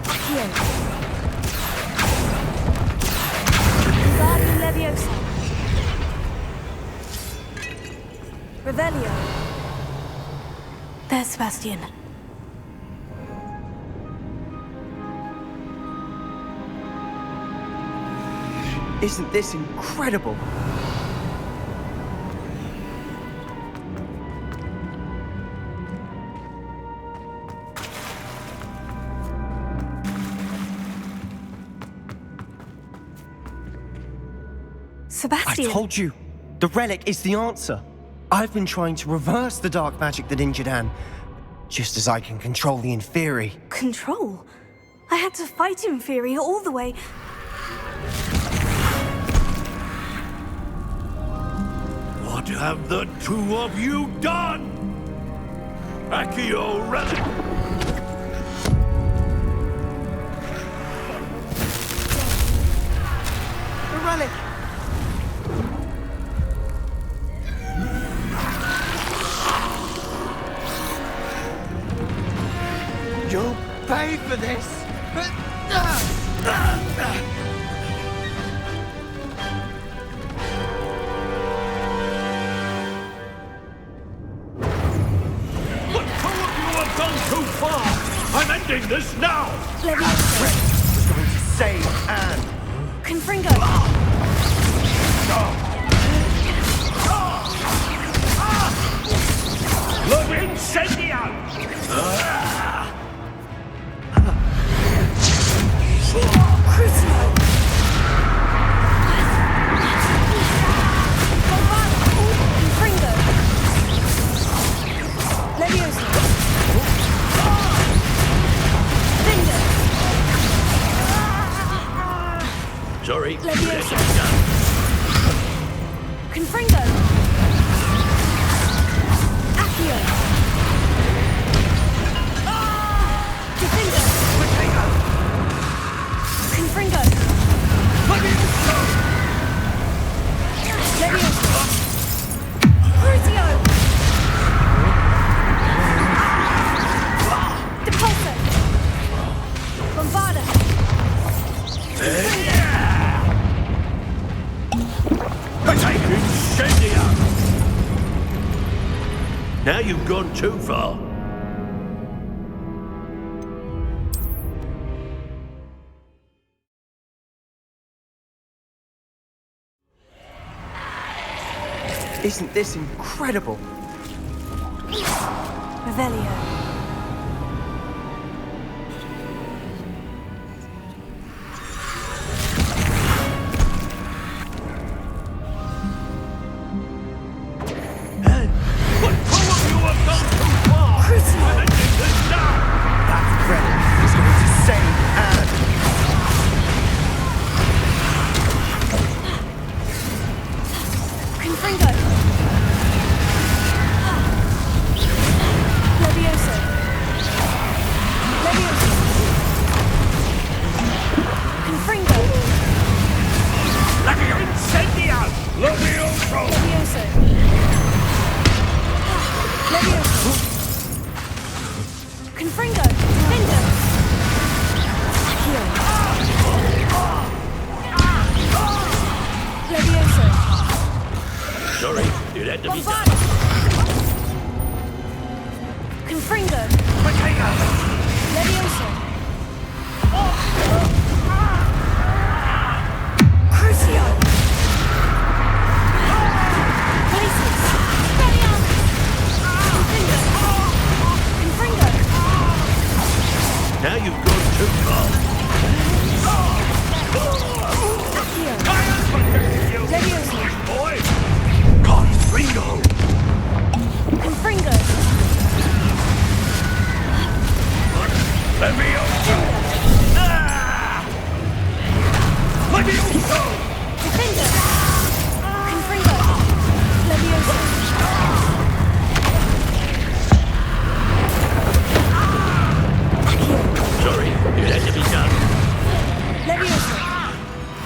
Accio. Wingardium Leviosa. Revelio. There's Sebastian. Isn't this incredible? Sebastian! I told you, the relic is the answer. I've been trying to reverse the dark magic that injured Anne, just as I can control the Inferi. Control? I had to fight Inferi all the way. What have the two of you done? Accio relic! The relic! You'll pay for this! Too far! I'm ending this now! Leviosa. Was going to save Anne. Confringo. Look, incendio! Crucio. Confringo. Leviosa. Sorry. Leviosa. Confringo. Accio. Defendo. Confringo. Leviosa. Crucio. Depulso. Bombarda. Take incendio! Now you've gone too far. Isn't this incredible? Revelio. Sorry, it had to be done. Confringo. Levioso. Crucio. Places. Confringo. Now you've gone too far. Accio. Levioso. Boy! Confringo! Confringo. Levioso! Levioso! Defender. Confringo. Levioso. Sorry, it had to be done. Levioso.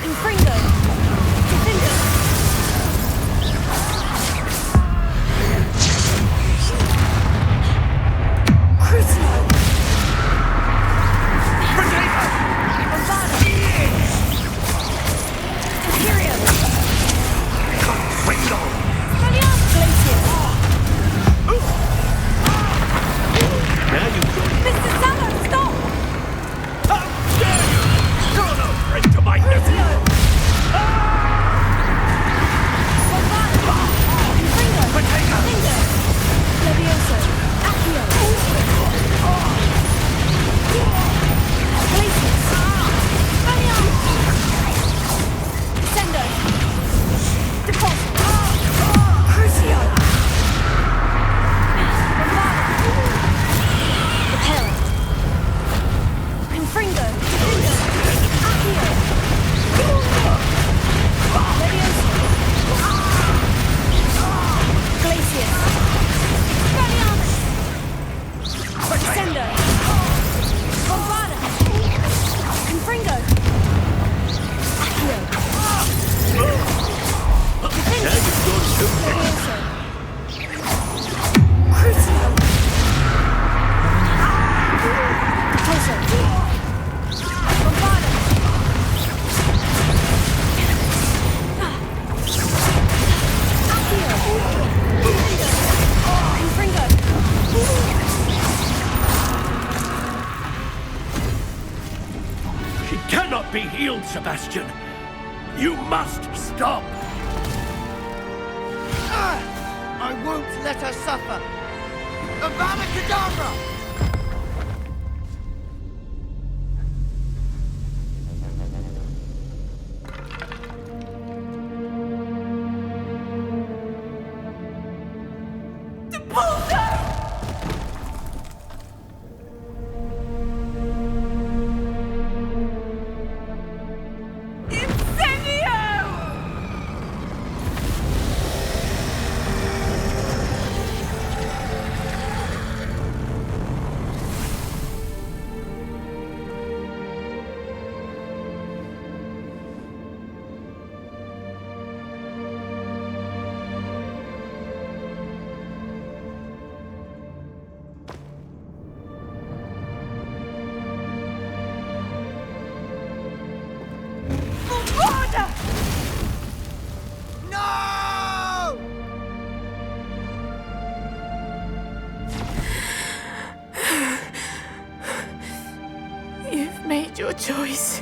Confringo. Defender. Crucio. Bombada. Imperium. Confringo! Glacius. Now you've gone. Mr. Sallow, stop! How dare you! You're no friend to my nephew! Bombada. Confringo. Defender. Levioso. Accio. Glacius. Descendo. Deposit. Crucio. Bombada. Repel. Confringo. Defender. Accio. Levioso. Glacius. Descendo. Bombada. Confringo. Accio. Now you've gone too far. Levioso. Crucio. Deposit. Bombada. Accio. Confringo. She cannot be healed, Sebastian. You must stop. I won't let her suffer. Avada Kedavra! You've made your choice.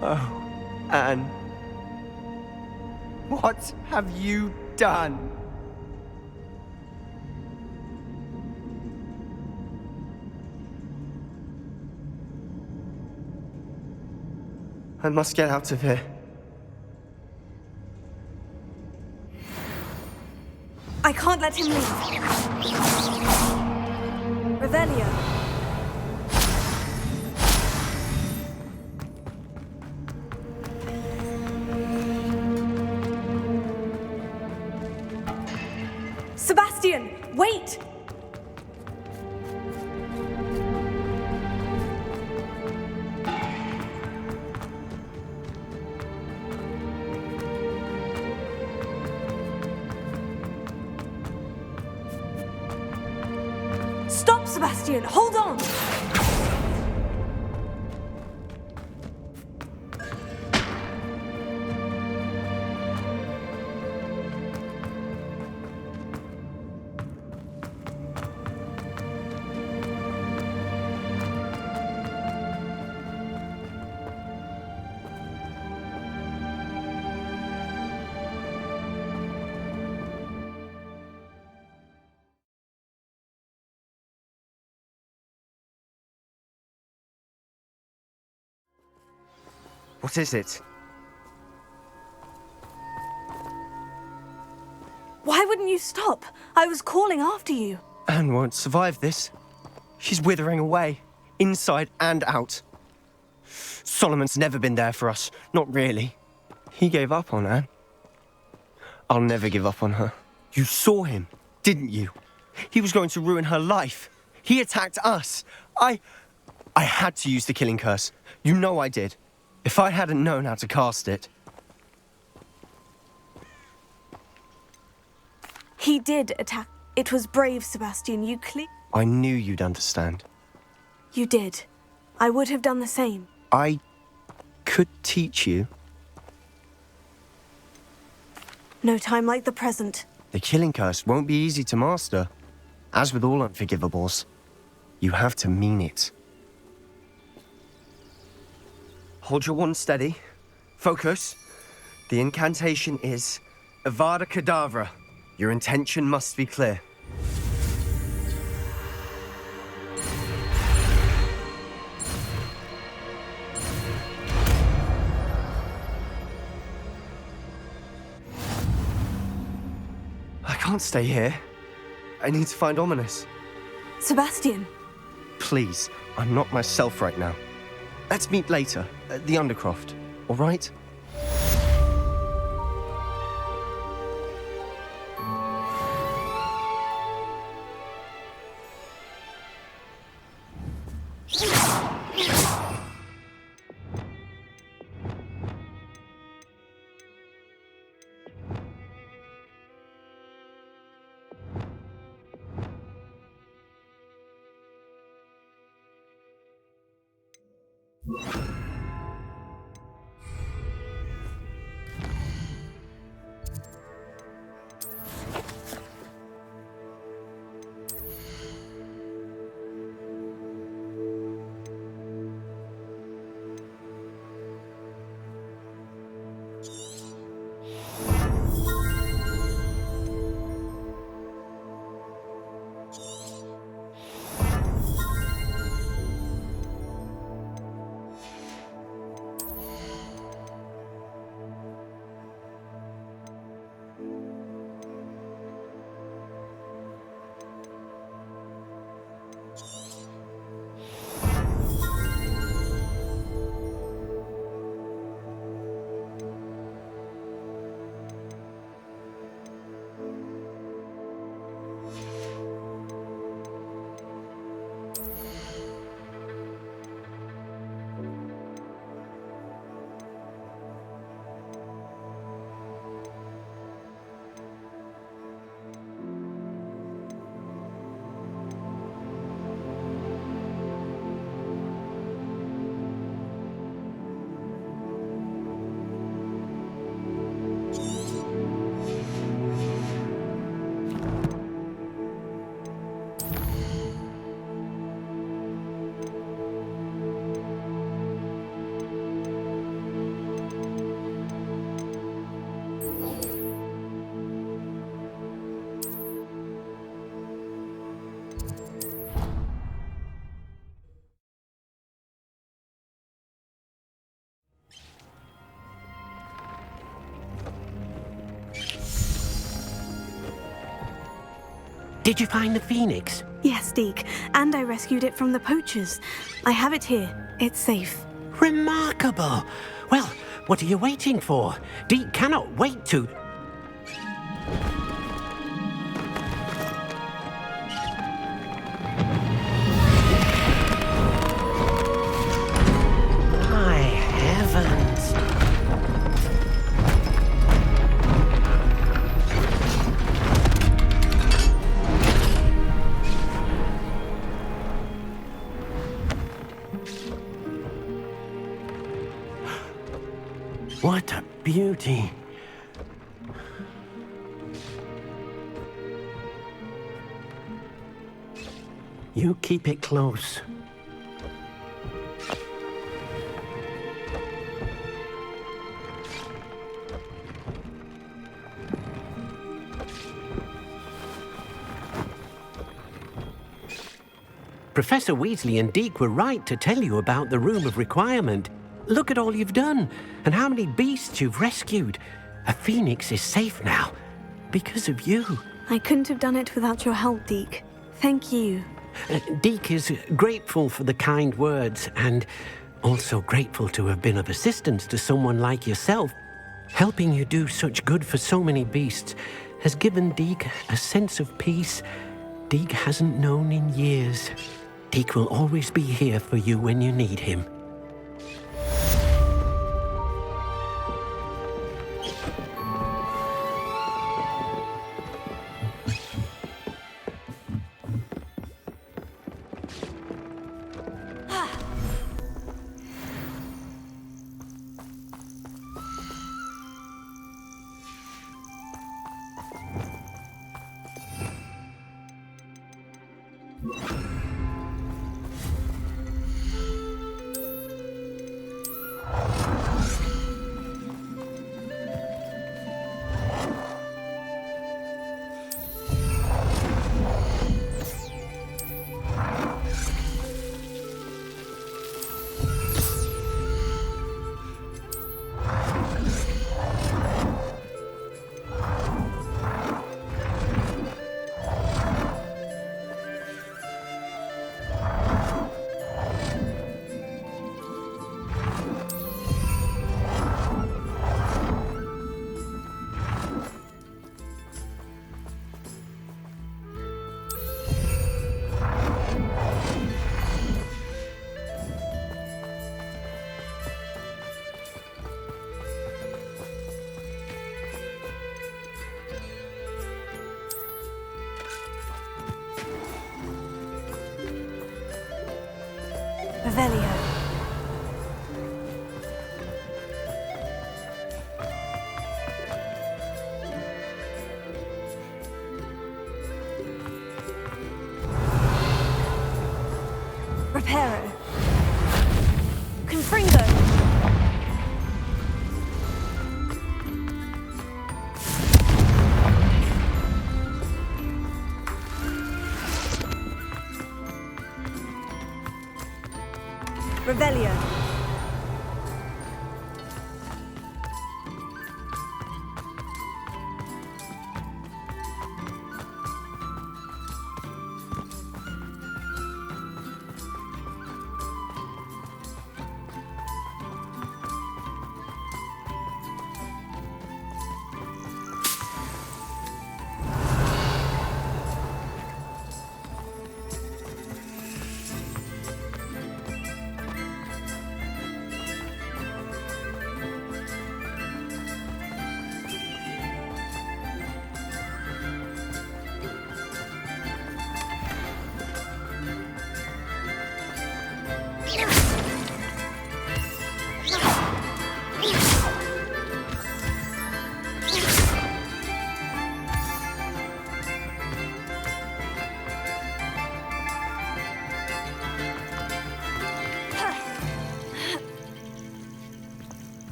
Oh, Anne. What have you done? I must get out of here. I can't let him leave. Revelio. Sebastian, wait! Stop, Sebastian, hold on! What is it? Why wouldn't you stop? I was calling after you. Anne won't survive this. She's withering away, inside and out. Solomon's never been there for us, not really. He gave up on Anne. I'll never give up on her. You saw him, didn't you? He was going to ruin her life. He attacked us. I had to use the killing curse. You know I did. If I hadn't known how to cast it... He did attack. It was brave, Sebastian. You I knew you'd understand. You did. I would have done the same. I could teach you. No time like the present. The killing curse won't be easy to master. As with all unforgivables, you have to mean it. Hold your wand steady. Focus. The incantation is Avada Kedavra. Your intention must be clear. I can't stay here. I need to find Ominous. Sebastian. Please, I'm not myself right now. Let's meet later, at the Undercroft, all right? Did you find the phoenix? Yes, Deke. And I rescued it from the poachers. I have it here. It's safe. Remarkable. Well, what are you waiting for? Deke cannot wait to... My heavens. What a beauty. You keep it close. Professor Weasley and Deke were right to tell you about the Room of Requirement. Look at all you've done, and how many beasts you've rescued. A phoenix is safe now, because of you. I couldn't have done it without your help, Deke. Thank you. Deke is grateful for the kind words, and also grateful to have been of assistance to someone like yourself. Helping you do such good for so many beasts has given Deke a sense of peace Deke hasn't known in years. Deke will always be here for you when you need him. Revelio. Reparo. Confringo. Revelio.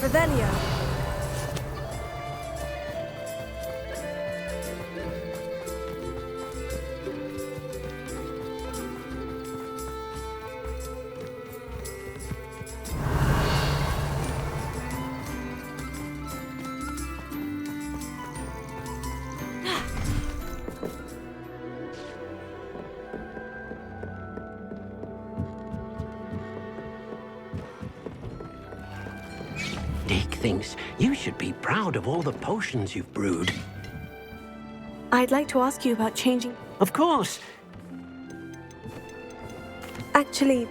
Revelio. Deke thinks you should be proud of all the potions you've brewed. I'd like to ask you about changing... Of course. Actually,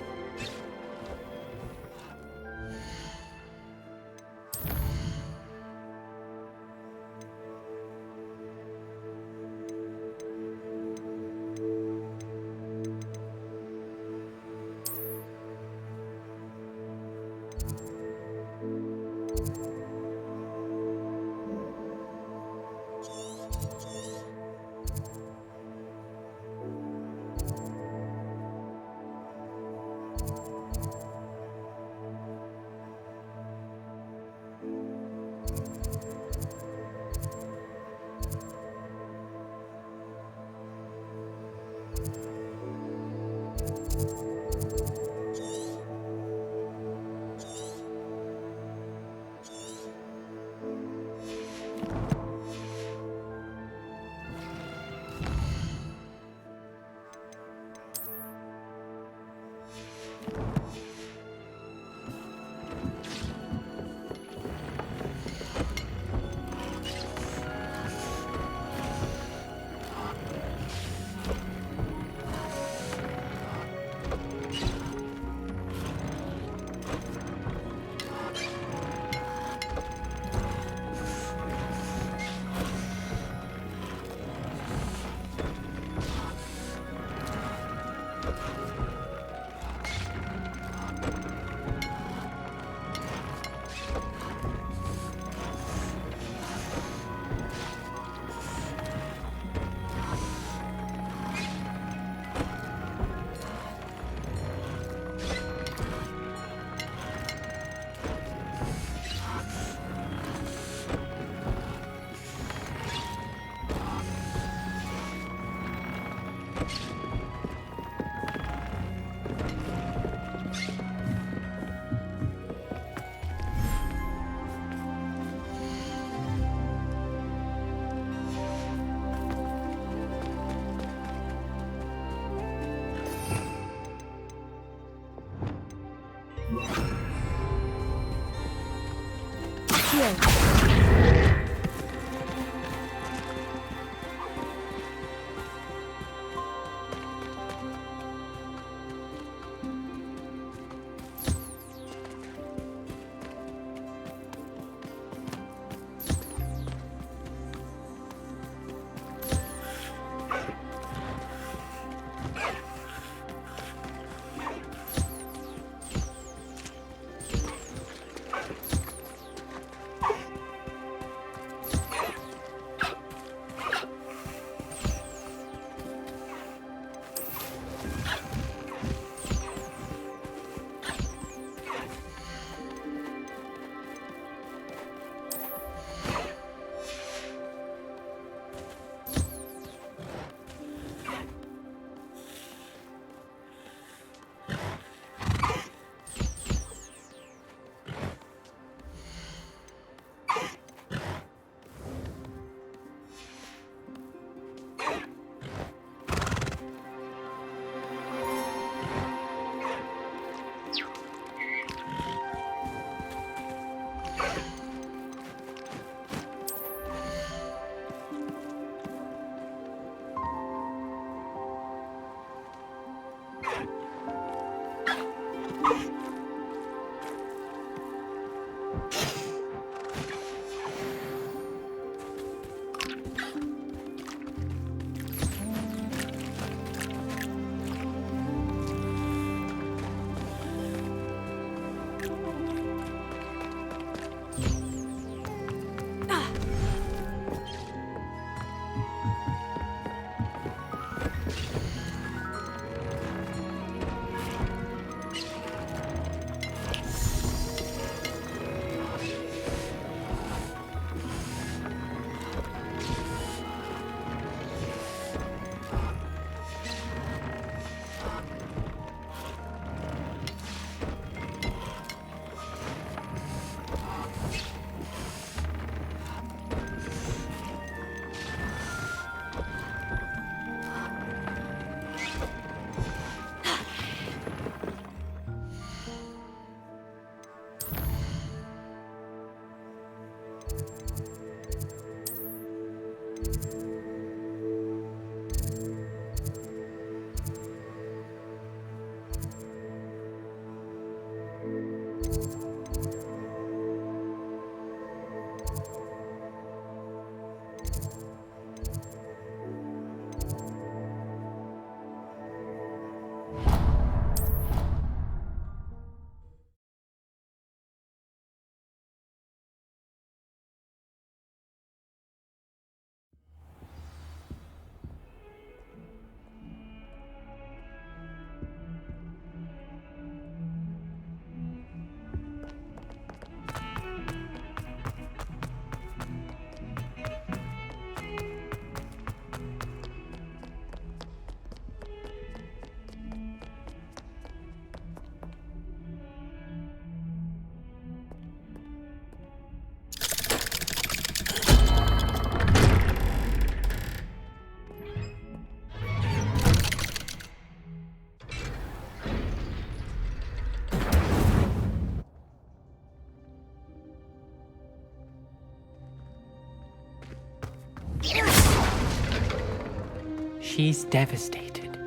She's devastated.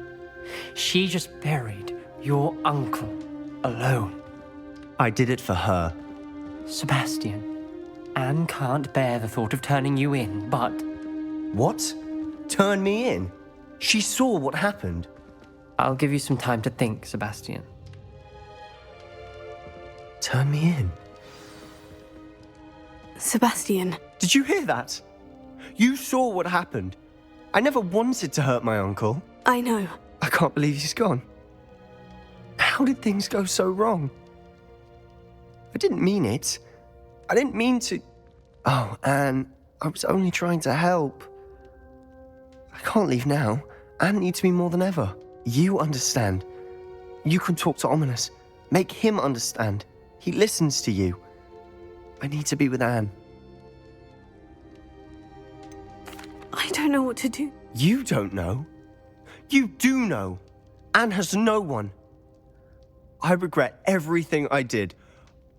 She just buried your uncle alone. I did it for her. Sebastian, Anne can't bear the thought of turning you in, but... What? Turn me in? She saw what happened. I'll give you some time to think, Sebastian. Turn me in? Sebastian. Did you hear that? You saw what happened. I never wanted to hurt my uncle. I know. I can't believe he's gone. How did things go so wrong? I didn't mean it. I didn't mean to... Oh, Anne, I was only trying to help. I can't leave now. Anne needs me more than ever. You understand. You can talk to Ominous. Make him understand. He listens to you. I need to be with Anne. I don't know what to do. You don't know. You do know. Anne has no one. I regret everything I did.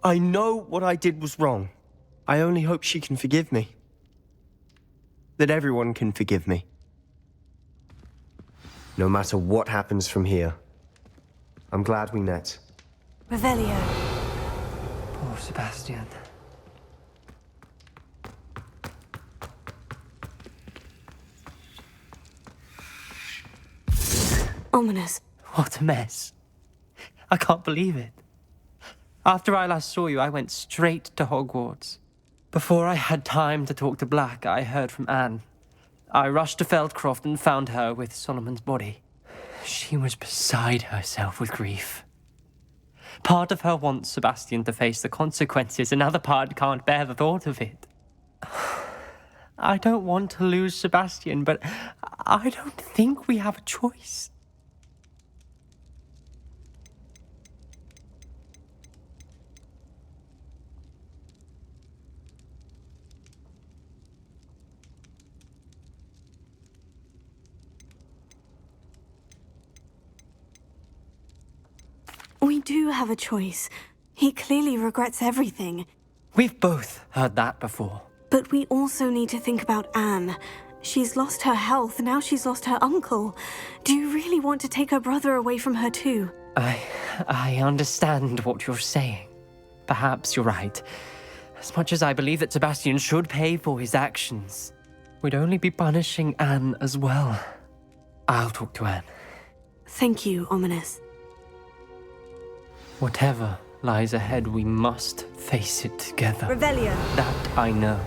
I know what I did was wrong. I only hope she can forgive me. That everyone can forgive me. No matter what happens from here, I'm glad we met. Revelio. Poor Sebastian. Ominous. What a mess. I can't believe it. After I last saw you, I went straight to Hogwarts. Before I had time to talk to Black, I heard from Anne. I rushed to Feldcroft and found her with Solomon's body. She was beside herself with grief. Part of her wants Sebastian to face the consequences, another part can't bear the thought of it. I don't want to lose Sebastian, but I don't think we have a choice. We do have a choice. He clearly regrets everything. We've both heard that before. But we also need to think about Anne. She's lost her health, now she's lost her uncle. Do you really want to take her brother away from her too? I understand what you're saying. Perhaps you're right. As much as I believe that Sebastian should pay for his actions, we'd only be punishing Anne as well. I'll talk to Anne. Thank you, Ominous. Whatever lies ahead, we must face it together. Revelio. That I know.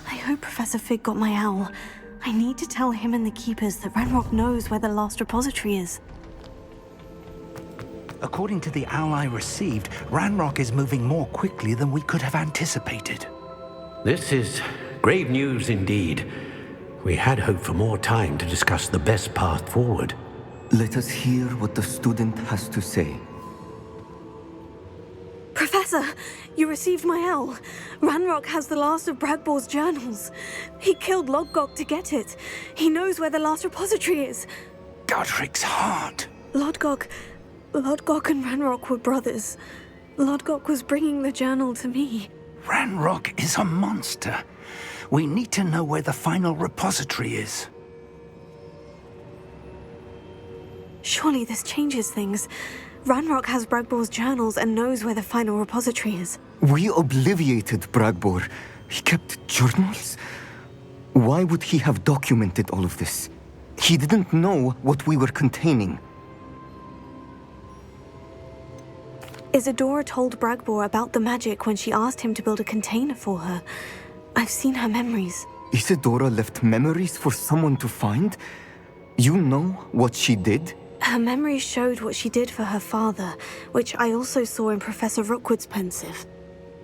I hope Professor Fig got my owl. I need to tell him and the Keepers that Ranrock knows where the last repository is. According to the owl I received, Ranrock is moving more quickly than we could have anticipated. This is grave news indeed. We had hoped for more time to discuss the best path forward. Let us hear what the student has to say. Professor, you received my owl. Ranrock has the last of Bragbor's journals. He killed Lodgok to get it. He knows where the last repository is. Godric's heart. Lodgok and Ranrock were brothers. Lodgok was bringing the journal to me. Ranrock is a monster. We need to know where the final repository is. Surely this changes things. Ranrock has Bragbor's journals and knows where the final repository is. We obliviated Bragbor. He kept journals? Why would he have documented all of this? He didn't know what we were containing. Isadora told Bragbor about the magic when she asked him to build a container for her. I've seen her memories. Isadora left memories for someone to find? You know what she did? Her memories showed what she did for her father, which I also saw in Professor Rookwood's pensive.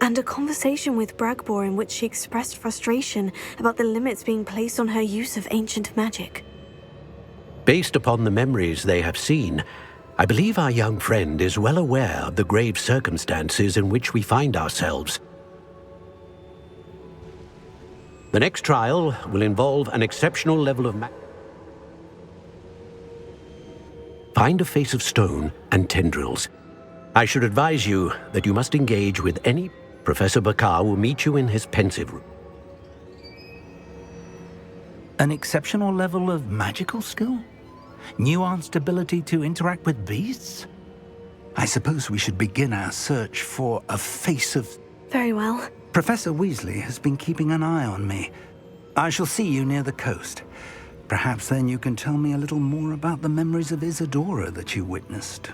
And a conversation with Bragbor in which she expressed frustration about the limits being placed on her use of ancient magic. Based upon the memories they have seen, I believe our young friend is well aware of the grave circumstances in which we find ourselves. The next trial will involve an exceptional level of Find a face of stone and tendrils. I should advise you that you must engage with any... Professor Bakar will meet you in his pensive room. An exceptional level of magical skill? Nuanced ability to interact with beasts? I suppose we should begin our search for a face of... Very well. Professor Weasley has been keeping an eye on me. I shall see you near the coast. Perhaps then you can tell me a little more about the memories of Isadora that you witnessed.